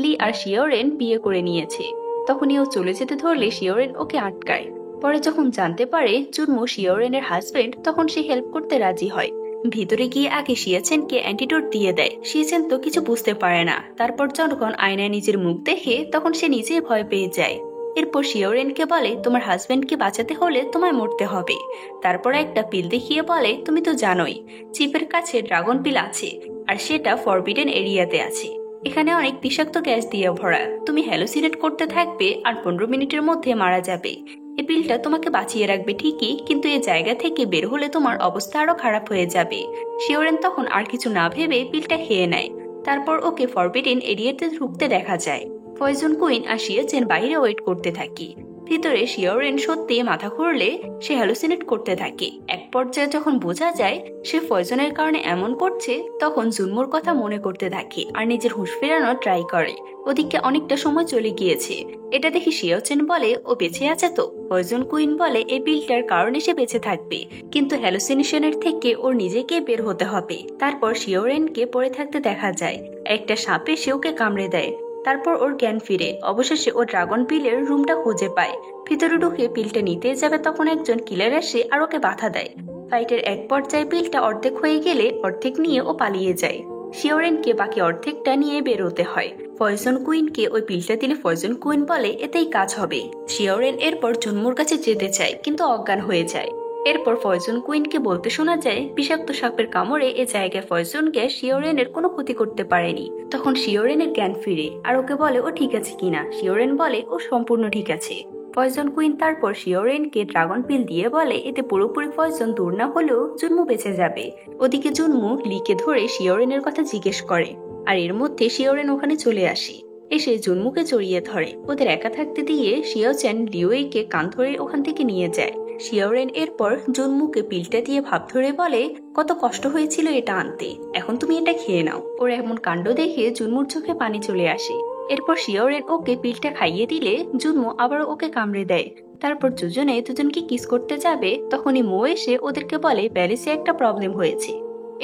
লি আর শিওরেন বিয়ে করে নিয়েছে। তখনই ও চলে যেতে ধরলে শিওরেন ওকে আটকায়। পরে যখন জানতে পারে জুনমু শিওরেনের হাজবেন্ড, তখন সে হেল্প করতে রাজি হয়। ভিতরে গিয়ে আগে শিয়াচেনকে অ্যান্টিডোট দিয়ে দেয়। শিয়াচেন তো কিছু বুঝতে পারে না। তারপর যখন আয়নায় নিজের মুখ দেখে তখন সে নিজেই ভয় পেয়ে যায়। এরপর শিওরেনকে বলে তোমার হাজবেন্ডকে বাঁচাতে হলে তোমায় মরতে হবে। তারপর একটা পিল দেখিয়ে বলে তুমি তো জানোই চিপের কাছে ড্রাগন পিল আছে, আর সেটা ফরবিডেন এরিয়াতে আছে। এখানে অনেক বিষাক্ত গ্যাস দিয়ে ভরা, তুমি হ্যালোসিনেট করতে থাকবে আর 15 মিনিটের মধ্যে মারা যাবে। এই পিলটা তোমাকে বাঁচিয়ে রাখবে ঠিকই, কিন্তু এই জায়গা থেকে বের হলে তোমার অবস্থা আরো খারাপ হয়ে যাবে। শিওরেন তখন আর কিছু না ভেবে পিলটা খেয়ে নেয়। তারপর ওকে ফরবিডেন এরিয়াতে ঢুকতে দেখা যায়। পয়জন কুইন আর শিয়াচেন বাইরে ওয়েট করতে থাকে। ভিতরে শিওরেন সত্যি মাথা ঘুরলে সে হ্যালুসিনেট করতে থাকে। এক পর্যায়ে যখন বোঝা যায় সে পয়জনের কারণে এমন করছে, তখন জুনমুর কথা মনে করতে থাকে আর নিজের হুঁশ ফেরানোর ট্রাই করে। ওদিকে অনেকটা সময় চলে গিয়েছে। এটা দেখে শিয়াচেন বলে ও বেঁচে আছে তো। পয়জন কুইন বলে এই পিলটার কারণে সে বেঁচে থাকবে, কিন্তু হ্যালুসিনেশনের থেকে ওর নিজেকে বের হতে হবে। তারপর শিওরেনকে পড়ে থাকতে দেখা যায়। একটা সাপে সে ওকে কামড়ে দেয়। তারপর ওর জ্ঞান ফিরে। অবশেষে ও ড্রাগন পিলের রুমটা খুঁজে পায়। ভিতরে ঢুকে পিলটা নিতে যাবে, তখন একজন কিলার আসে আর ওকে বাধা দেয়। ফাইটের এক পর্যায়ে পিলটা অর্ধেক হয়ে গেলে অর্ধেক নিয়ে ও পালিয়ে যায়। শিওরেনকে বাকি অর্ধেকটা নিয়ে বেরোতে হয়। পয়জন কুইনকে ওই পিলটা দিলে পয়জন কুইন বলে এতেই কাজ হবে। শিওরেন এরপর জন্মুর কাছে যেতে চায়, কিন্তু অজ্ঞান হয়ে যায়। এরপর পয়জন কুইনকে বলতে শোনা যায় বিষাক্ত সাপের কামড়ে এ জায়গায় পয়জন গ্যাস শিওরেনের কোনো ক্ষতি করতে পারেনি। তখন শিওরেনের জ্ঞান ফিরে আর ওকে বলে ও ঠিক আছে কিনা। শিওরেন বলে ও সম্পূর্ণ ঠিক আছে। পয়জন কুইন তারপর শিওরেনকে ড্রাগন পিল দিয়ে বলে এতে পুরোপুরি পয়জন দূর না হলেও জুনমু বেঁচে যাবে। ওদিকে জুনমু লিকে ধরে শিওরেনের কথা জিজ্ঞেস করে, আর এর মধ্যে শিওরেন ওখানে চলে আসে। এসে জুনমুকে জড়িয়ে ধরে। ওদের একা থাকতে দিয়ে শিয়াচেন লিওয়েইকে কান ধরে ওখান থেকে নিয়ে যায়। শিওরেন এরপর জুনমুকে পিলটা দিয়ে ভাব ধরে বলে কত কষ্ট হয়েছিল এটা আনতে, এখন তুমি এটা খেয়ে নাও। ওর এমন কাণ্ড দেখে জুনমুর চোখে পানি চলে আসে। এরপর শিওরেন ওকে পিলটা খাইয়ে দিলে জুনমু আবার ওকে কামড়ে দেয়। তারপর দুজনকে কিস করতে যাবে, তখনই মো এসে ওদেরকে বলে প্যালেসে একটা প্রবলেম হয়েছে।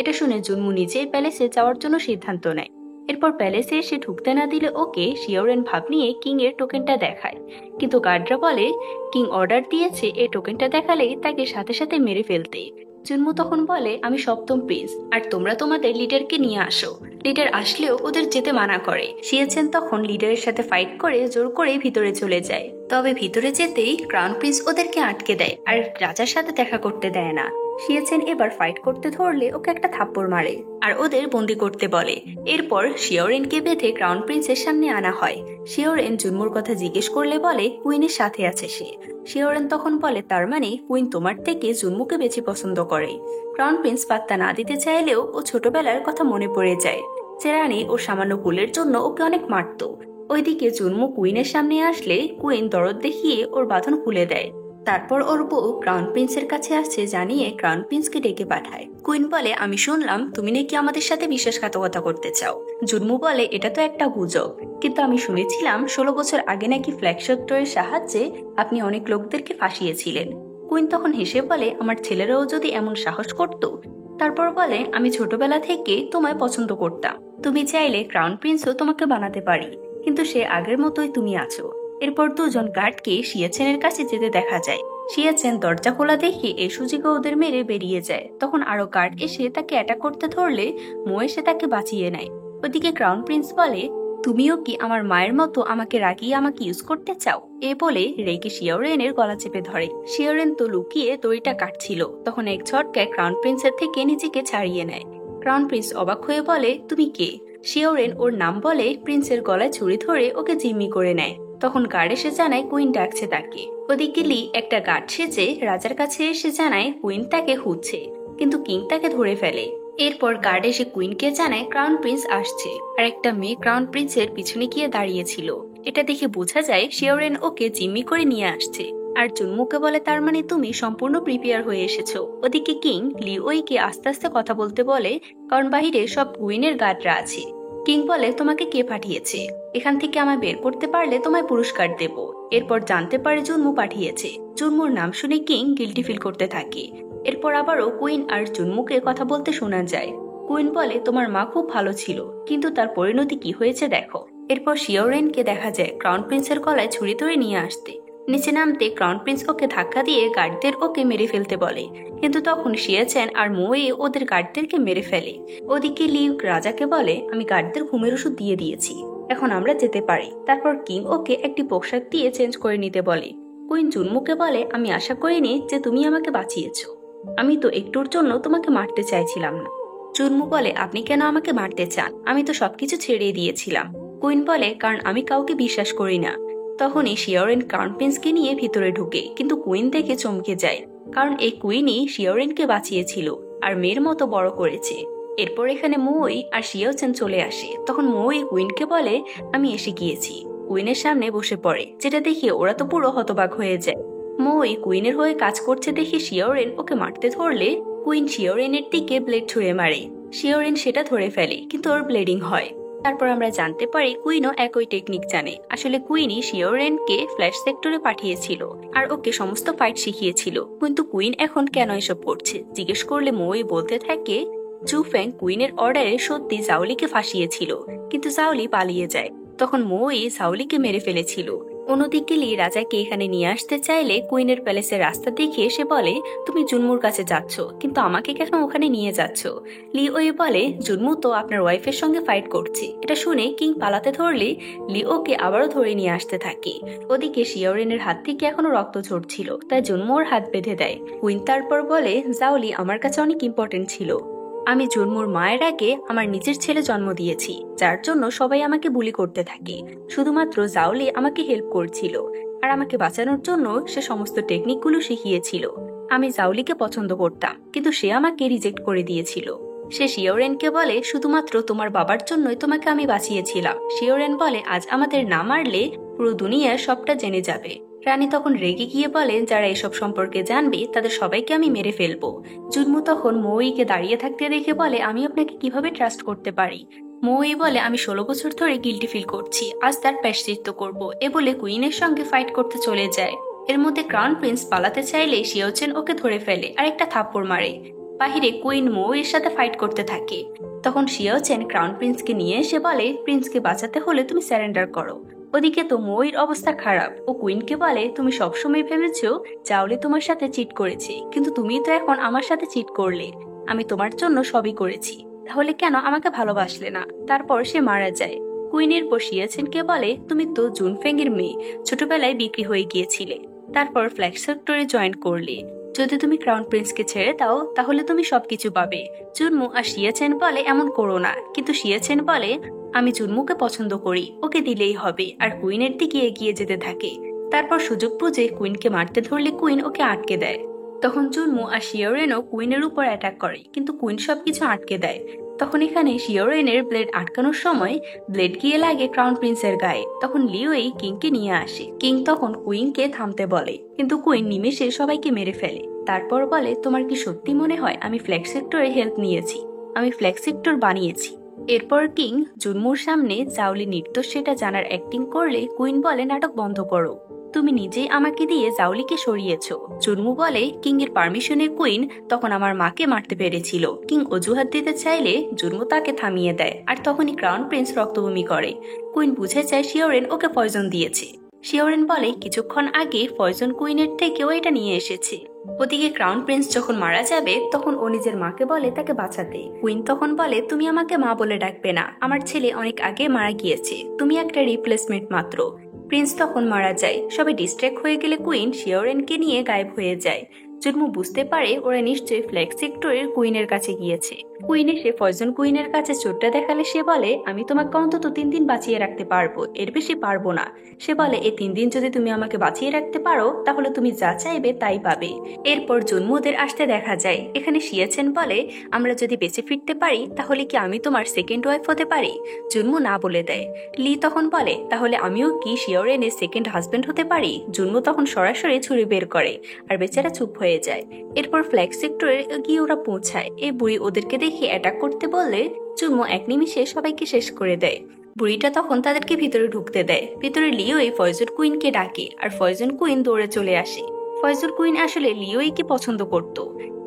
এটা শুনে জুনমু নিজেই প্যালেসে যাওয়ার জন্য সিদ্ধান্ত নেয়। এরপর প্যালেসে এসে ঢুকতে না দিলে ওকে শিওরেন ভাব নিয়ে কিং এর টোকেনটা দেখায়, কিন্তু গার্ডরা বলে কিং অর্ডার দিয়েছে এই টোকেনটা দেখালেই তাকে সাথে সাথে মেরে ফেলতে। জুনমু তখন বলে আমি সপ্তম প্রিন্স, আর তোমরা তোমাদের লিডারকে নিয়ে আসো। লিডার আসলেও ওদের যেতে মানা করে। শিয়াচেন তখন লিডারের সাথে ফাইট করে জোর করে ভিতরে চলে যায়। তবে ভিতরে যেতেই ক্রাউন প্রিন্স ওদেরকে আটকে দেয় আর রাজার সাথে দেখা করতে দেয় না। শিয়াচেন এবার ফাইট করতে ধরলে ওকে একটা থাপ্পড় মারে আর ওদের বন্দি করতে বলে। এরপর শিওরেনকে বেঁধে ক্রাউন প্রিন্সের সামনে আনা হয়। শিওরেন জুনমুর কথা জিজ্ঞেস করলে বলে কুইনের সাথে আছে সে। শিওরেন তখন বলে তার মানে কুইন তোমার থেকে জুনমুকে বেশি পছন্দ করে। ক্রাউন প্রিন্স পাত্তা না দিতে চাইলেও ও ছোটবেলার কথা মনে পড়ে যায় যে রানী ওর সামান্য ভুলের জন্য ওকে অনেক মারত। ওইদিকে জুনমু কুইনের সামনে আসলে কুইন দরদ দেখিয়ে ওর বাঁধন খুলে দেয়। তারপর ওর বউ ক্রাউন প্রিন্সের কাছে আসছে জানিয়ে ক্রাউন প্রিন্সকে ডেকে পাঠায়। কুইন বলে আমি শুনলাম তুমি নাকি আমাদের সাথে বিশ্বাসঘাতকতা করতে চাও। জুনমু বলে এটা তো একটা গুজব, কিন্তু আমি শুনেছিলাম 16 বছর আগে নাকি ফ্ল্যাগশটের সাহায্যে আপনি অনেক লোকদেরকে ফাঁসিয়েছিলেন। কুইন তখন হেসে বলে আমার ছেলেরাও যদি এমন সাহস করত। তারপর বলে আমি ছোটবেলা থেকে তোমায় পছন্দ করতাম, তুমি চাইলে ক্রাউন প্রিন্সও তোমাকে বানাতে পারি, কিন্তু সে আগের মতোই তুমি আছো। এরপর দুজন গার্ডকে শিয়াচেনের কাছে যেতে দেখা যায়। শিয়াচেন দরজা খোলা দেখে এই সুযোগে ওদের মেরে বেরিয়ে যায়। তখন আরো গার্ড এসে তাকে অ্যাটাক করতে ধরলে মো এসে তাকে বাঁচিয়ে নেয়। ওদিকে ক্রাউন প্রিন্স বলে তুমিও কি আমার মায়ের মতো আমাকে রাগিয়ে আমাকে ইউজ করতে চাও। এ বলে রেগে শিওরেনের গলা চেপে ধরে। শিওরেন তো লুকিয়ে দড়িটা কাটছিল, তখন এক ঝটকায় ক্রাউন প্রিন্সের থেকে নিজেকে ছাড়িয়ে নেয়। ক্রাউন প্রিন্স অবাক হয়ে বলে তুমি কে। শিওরেন ওর নাম বলে প্রিন্সের গলায় ছুরি ধরে ওকে জিম্মি করে নেয়। তখন গার্ড এসে জানায় কুইন ডাকছে তাকে। ওদিকে লি একটা গার্ড সেজে রাজার কাছে এসে জানায় কুইন তাকে খুঁজছে, কিন্তু কিং তাকে ধরে ফেলে। এরপর গার্ড এসে কুইনকে জানায় ক্রাউন প্রিন্স আসছে, আর একটা মেয়ে ক্রাউন প্রিন্সের পিছনে গিয়ে দাঁড়িয়েছিল। এটা দেখে বোঝা যায় শিওরেন ওকে জিম্মি করে নিয়ে আসছে। আর জুনমুকে বলে তার মানে তুমি সম্পূর্ণ প্রিপেয়ার হয়ে এসেছো। ওদিকে কিং লিওইকে আস্তে আস্তে কথা বলতে বলে, কারণ বাহিরে সব কুইনের গার্ডরা আছে। কিং বলে তোমাকে কে পাঠিয়েছে, এখান থেকে আমায় বের করতে পারলে তোমায় পুরস্কার দেব। এরপর জানতে পারে জুনমু পাঠিয়েছে। জুনমুর নাম শুনে কিং গিল্টি ফিল করতে থাকে। এরপর আবারও কুইন আর জুনমুকে কথা বলতে শোনা যায়। কুইন বলে তোমার মা খুব ভালো ছিল, কিন্তু তার পরিণতি কি হয়েছে দেখো। এরপর শিওরেনকে দেখা যায় ক্রাউন প্রিন্সের গলায় ছুরি ধরে নিয়ে আসতে। নিচে নামতে ক্রাউন প্রিন্স ওকে ধাক্কা দিয়ে গার্ডদের ওকে মেরে ফেলতে বলে, কিন্তু তখন শিয়াচেন আর মোয়ে ওদের গার্ডদেরকে মেরে ফেলে। ওদিকে লিউ রাজাকে বলে আমি গার্ডদের ঘুমের ওষুধ দিয়ে দিয়েছি। এখন আমরা যেতে পারি। তারপর কিং ওকে একটি পোশাক দিয়ে চেঞ্জ করে নিতে বলে। কুইন জুনমুকে বলে, আমি আশা করিনি যে তুমি আমাকে বাঁচিয়েছো। আমি তো একটুর জন্য তোমাকে মারতে চাইছিলাম না। জুনমু বলে, আপনি কেন আমাকে মারতে চান? আমি তো সবকিছু ছেড়ে দিয়েছিলাম। কুইন বলে, কারণ আমি কাউকে বিশ্বাস করি না। তখনই শিওরেন ক্রাউন প্রিন্সকে নিয়ে ভিতরে ঢুকে, কিন্তু কুইন দেখে চমকে যায়, কারণ এই কুইনই শিওরেনকে বাঁচিয়েছিল আর মেয়ের মতো বড় করেছে। এরপর এখানে মই আর শিয়াওচেন চলে আসে। তখন মই কুইনকে বলে, আমি এসে গিয়েছি। কুইনের সামনে বসে পড়ে, যেটা দেখে ওরা তো পুরো হতবাক হয়ে যায়। মই কুইনের হয়ে কাজ করছে দেখে শিওরেন ওকে মারতে ধরলে কুইন শিওরেনের দিকে ব্লেড ছুঁড়ে মারে। শিওরেন সেটা ধরে ফেলে, কিন্তু ওর ব্লিডিং হয়। তারপর আমরা জানতে পারি কুইনও একই টেকনিক জানে। আসলে কুইনই শিওরেনকে ফ্ল্যাশ সেক্টরে পাঠিয়েছিল আর ওকে সমস্ত ফাইট শিখিয়েছিল। কিন্তু কুইন এখন কেন এসব করছে জিজ্ঞেস করলে মই বলতে থাকে, জুফেং কুইনের অর্ডারে সত্যি জাওলিকে ফাঁসিয়েছিল, কিন্তু জাওলি পালিয়ে যায়। তখন মই জাওলিকে মেরে ফেলেছিল। অন্যদিকে লি রাজাকে এখানে নিয়ে আসতে চাইলে কুইনের প্যালেসের রাস্তা দেখিয়ে সে বলে, তুমি জুনমুর কাছে যাচ্ছ, কিন্তু আমাকে কেন ওখানে নিয়ে যাচ্ছ? লি ওই বলে, জুনমু তো আপনার ওয়াইফের সঙ্গে ফাইট করছে। এটা শুনে কিং পালাতে ধরলে লি ওকে আবারও ধরে নিয়ে আসতে থাকে। ওদিকে শিওরেনের হাত থেকে এখনো রক্ত ঝরছিল, তাই জুনমু ওর হাত বেঁধে দেয়। কুইন তারপর বলে, জাওলি আমার কাছে অনেক ইম্পর্টেন্ট ছিল। আমি জন্মুর মায়ের আগে আমার নিজের ছেলে জন্ম দিয়েছি, যার জন্য সবাই আমাকে বুলি করতে থাকে। শুধুমাত্র জাওলি আমাকে হেল্প করছিল আর আমাকে বাঁচানোর জন্য সে সমস্ত টেকনিকগুলো শিখিয়েছিল। আমি জাওলিকে পছন্দ করতাম, কিন্তু সে আমাকে রিজেক্ট করে দিয়েছিল। সে শিওরেনকে বলে, শুধুমাত্র তোমার বাবার জন্যই তোমাকে আমি বাঁচিয়েছিলাম। শিওরেন বলে, আজ আমাদের না মারলে পুরো দুনিয়া সবটা জেনে যাবে। রানী তখন রেগে গিয়ে বলে, যারা এসব সম্পর্কে জানবে তাদের সবাইকে আমি মেরে ফেলবো। জুনমু তখন মৌইকে দাঁড়িয়ে থাকতে দেখে বলে, আমি আপনাকে কিভাবে ট্রাস্ট করতে পারি? মৌই বলে, আমি 16 বছর ধরে গিল্টি ফিল করছি, আজ তার প্রায়শ্চিত্ত করব। এ বলে কুইনের সঙ্গে ফাইট করতে চলে যায়। এর মধ্যে ক্রাউন প্রিন্স পালাতে চাইলে শিওচেন ওকে ধরে ফেলে আর একটা থাপ্পড় মারে। বাহিরে কুইন মৌয়ের সাথে ফাইট করতে থাকে। তখন শিওচেন ক্রাউন প্রিন্সকে নিয়ে এসে বলে, প্রিন্সকে বাঁচাতে হলে তুমি স্যারেন্ডার করো। ওদিকে তো মৌয়ের অবস্থা খারাপ। ও কুইনকে বলে, তুমি সবসময় ভেবেছো জাওলি তোমার সাথে চিট করেছে, কিন্তু তুমি তো এখন আমার সাথে চিট করলে। আমি তোমার জন্য সবই করেছি, তাহলে কেন আমাকে ভালোবাসলে না? তারপর সে মারা যায়। কুইনের পর শিয়াচেনকে বলে, তুমি তো জুনফেং এর মেয়ে, ছোটবেলায় বিক্রি হয়ে গিয়েছিলে, তারপর ফ্ল্যাশ সেক্টরে জয়েন করলে। যদি তুমি ক্রাউন প্রিন্সকে ছেড়ে দাও তাহলে তুমি সবকিছু পাবে। জুনমু আর শিয়াচেন বলে, এমন করো না। কিন্তু শিয়াচেন বলে, আমি জুনমুকে পছন্দ করি, ওকে দিলেই হবে। আর কুইনের দিকে এগিয়ে যেতে থাকে। তারপর সুযোগ বুঝে কুইনকে মারতে ধরলে কুইন ওকে আটকে দেয়। তখন জুনমু আর শিওরেনও কুইনের উপর অ্যাটাক করে, কিন্তু কুইন সবকিছু আটকে দেয়। তখন এখানে শিওরেনের ব্লেড আটকানোর সময় ব্লেড গিয়ে লাগে ক্রাউন প্রিন্সের গায়ে। তখন লিওই কিংকে নিয়ে আসে। কিং তখন কুইনকে থামতে বলে, কিন্তু কুইন নিমেষে সবাইকে মেরে ফেলে। তারপর বলে, তোমার কি সত্যি মনে হয় আমি ফ্ল্যাগ সেক্টরে হেল্প নিয়েছি? আমি ফ্ল্যাগ সেক্টর বানিয়েছি। এরপর কিং জুনমুর সামনে জাওলি নির্দোষ সেটা জানার অ্যাক্টিং করলে কুইন বলে, নাটক বন্ধ করো, তুমি নিজেই আমাকে দিয়ে জাওলিকে সরিয়েছো। জুনমু বলে, কিং এর পারমিশনে কুইন তখন আমার মাকে মারতে পেরেছিল। কিং অজুহাত দিতে চাইলে জুনমু তাকে থামিয়ে দেয়, আর তখনই ক্রাউন প্রিন্স রক্তভূমি করে। কুইন বুঝে যায় শিওরেন ওকে পয়জন দিয়েছে। শিওরেন বলে, কিছুক্ষণ আগে পয়জন কুইনের থেকেও এটা নিয়ে এসেছে। ওদিকে ক্রাউন প্রিন্স যখন মারা যাবে তখন ও নিজের মাকে বলে তাকে বাঁচাতে। কুইন তখন বলে, তুমি আমাকে মা বলে ডাকবে না, আমার ছেলে অনেক আগে মারা গিয়েছে, তুমি একটা রিপ্লেসমেন্ট মাত্র। প্রিন্স তখন মারা যায়। সবাই ডিস্ট্র্যাক্ট হয়ে গেলে কুইন শিওরেনকে নিয়ে গায়েব হয়ে যায়। জুনমু বুঝতে পারে ওরা নিশ্চয়ই ফ্ল্যাগ সেক্টরের কুইনের কাছে গিয়েছে। কুইন এসে পয়জন কুইনের কাছে চোটটা দেখালে সে বলে, আমি তোমাকে অন্তত 3 দিন বাঁচিয়ে রাখতে পারবো, এর বেশি পারবো না। সে বলে, এই 3 দিন যদি তুমি আমাকে বাঁচিয়ে রাখতে পারো তাহলে তুমি যা চাইবে তাই পাবে। এরপর জুনমুদের আসতে দেখা যায়। এখানে শিয়াচেন বলে, আমরা যদি বেঁচে ফিরতে পারি তাহলে কি আমি তোমার সেকেন্ড ওয়াইফ হতে পারি? জুনমু না বলে দেয়। লি তখন বলে, তাহলে আমিও কি শিওরেনের সেকেন্ড হাজবেন্ড হতে পারি? জুনমু তখন সরাসরি ছুরি বের করে আর বেচারা চুপ হয়ে যায়। এরপর ফ্ল্যাগ সেক্টরে গিয়ে ওরা পৌঁছায়। এই বুড়ি ওদেরকে দেখে অ্যাটাক করতে বললে জুনমু এক নিমিষে সবাইকে শেষ করে দেয়। বুড়িটা তখন তাদেরকে ভিতরে ঢুকতে দেয়। ভিতরে লিওই ফয়জুর কুইনকে ডাকে আর ফয়জুন কুইন দৌড়ে চলে আসে। ফয়জুর কুইন আসলে লিওইকে পছন্দ করত,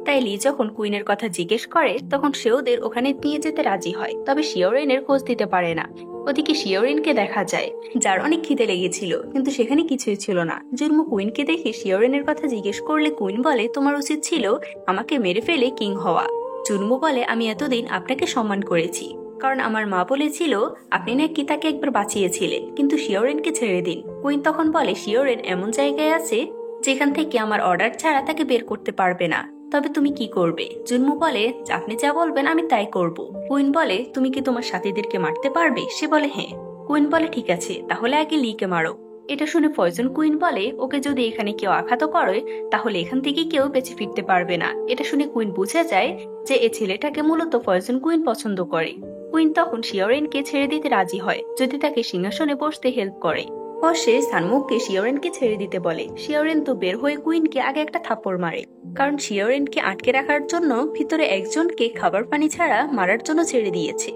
তাই লি যখন কুইনের কথা জিজ্ঞেস করে তখন সে ওদের ওখানে নিয়ে যেতে রাজি হয়, তবে শিওরেনের খোঁজ দিতে পারে না। ওদিকে শিওরেনকে দেখা যায়, যার অনেক খিদে লেগেছিল, কিন্তু সেখানে কিছুই ছিল না। জুনমু কুইনকে দেখে শিওরেনের কথা জিজ্ঞেস করলে কুইন বলে, তোমার উচিত ছিল আমাকে মেরে ফেলে কিং হওয়া। জুনমু বলে, আমি এতদিন আপনাকে সম্মান করেছি, কারণ আমার মা বলেছিল আপনি নাকি তাকে একবার বাঁচিয়েছিলেন, কিন্তু শিওরেনকে ছেড়ে দিন। কুইন তখন বলে শিওরেন এমন জায়গায় আছে যেখান থেকে আমার অর্ডার ছাড়া তাকে বের করতে পারবে না। তবে তুমি কি করবে? জুনমু বলে আপনি যা বলবেন আমি তাই করব। কুইন বলে তুমি কি তোমার সাথীদেরকে মারতে পারবে? সে বলে হ্যাঁ। কুইন বলে ঠিক আছে, তাহলে আগে লিকে মারো। এটা শুনে পয়জন কুইন বলে ওকে যদি এখানে কেউ আঘাত করে তাহলে এখান থেকে কেউ বেঁচে ফিরতে পারবে না। এটা শুনে কুইন বুঝে যায় যে এ ছেলেটাকে মূলত পয়জন কুইন পছন্দ করে। কুইন তখন শিওরেনকে ছেড়ে দিতে রাজি হয় যদি তাকে সিংহাসনে বসতে হেল্প করে। পর সে সানমুখকে শিওরেনকে ছেড়ে দিতে বলে। শিওরেন তো বের হয়ে কুইনকে আগে একটা থাপ্পড় মারে, কারণ শিওরেনকে আটকে রাখার জন্য ভিতরে একজনকে খাবার পানি ছাড়া মারার জন্য ছেড়ে দিয়েছে।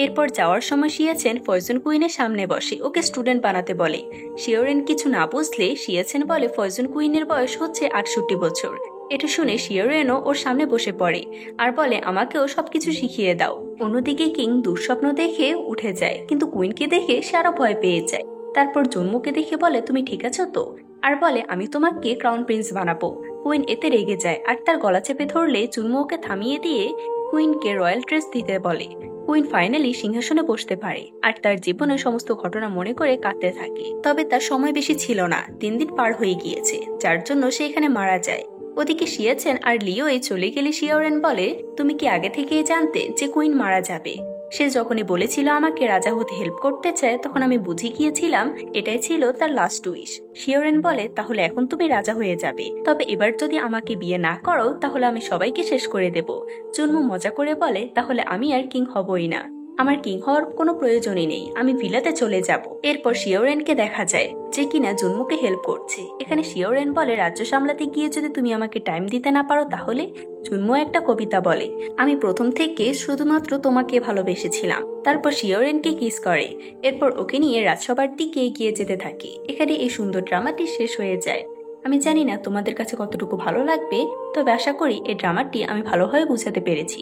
এরপর যাওয়ার সময় শিয়াছেন পয়জন কুইনের সামনে বসে ওকে স্টুডেন্ট বানাতে বলে। শিওরেন কিছু না বুঝলে শিয়াছেন বলে পয়জন কুইনের বয়স হচ্ছে 68 বছর। এটা শুনে শিওরেনও ওর সামনে বসে পড়ে আর বলে আমাকেও সবকিছু শিখিয়ে দাও। অন্যদিকে কিং দুঃস্বপ্ন দেখে উঠে যায়, কিন্তু কুইনকে দেখে সে আরো ভয় পেয়ে যায়। তারপর জন্মুকে দেখে বলে তুমি ঠিক আছো তো, আর বলে আমি তোমাকে ক্রাউন প্রিন্স বানাবো। কুইন এতে রেগে যায় আর তার গলা চেপে ধরলে জুনমু ওকে থামিয়ে দিয়ে কুইনকে রয়্যাল ড্রেস দিতে বলে। কুইন ফাইনালি সিংহাসনে বসতে পারে আর তার জীবনের সমস্ত ঘটনা মনে করে কাঁদতে থাকে। তবে তার সময় বেশি ছিল না, 3 দিন পার হয়ে গিয়েছে, যার জন্য সে এখানে মারা যায়। ওদিকে শিয়াছেন আর লিও চলে গেলে শিওরেন বলে তুমি কি আগে থেকেই জানতে যে কুইন মারা যাবে? সে যখনই বলেছিল আমাকে রাজা হতে হেল্প করতে চায় তখন আমি বুঝে গিয়েছিলাম এটাই ছিল তার লাস্ট উইশ। শিওরেন বলে তাহলে এখন তুমি রাজা হয়ে যাবে, তবে এবার যদি আমাকে বিয়ে না করো তাহলে আমি সবাইকে শেষ করে দেব। জন্মু মজা করে বলে তাহলে আমি আর কিং হবই না, আমার কিং হওয়ার কোনো প্রয়োজনই নেই, আমি ভিলাতে চলে যাব। এরপর শিওরেনকে দেখা যায় যে কিনা জন্মুকে হেল্প করছে। এখানে শিওরেন বলে রাজ্য সামলাতে গিয়ে যদি তুমি আমাকে টাইম দিতে না পারো তাহলে? জন্মু একটা কবিতা বলে আমি প্রথম থেকে শুধুমাত্র তোমাকে ভালোবেসেছিলাম। তারপর শিওরেনকে কিস করে, এরপর ওকে নিয়ে রাজসভার দিকে এগিয়ে যেতে থাকে। এখানে এই সুন্দর ড্রামাটি শেষ হয়ে যায়। আমি জানি না তোমাদের কাছে কতটুকু ভালো লাগবে, তবে আশা করি এই ড্রামাটি আমি ভালোভাবে বুঝাতে পেরেছি।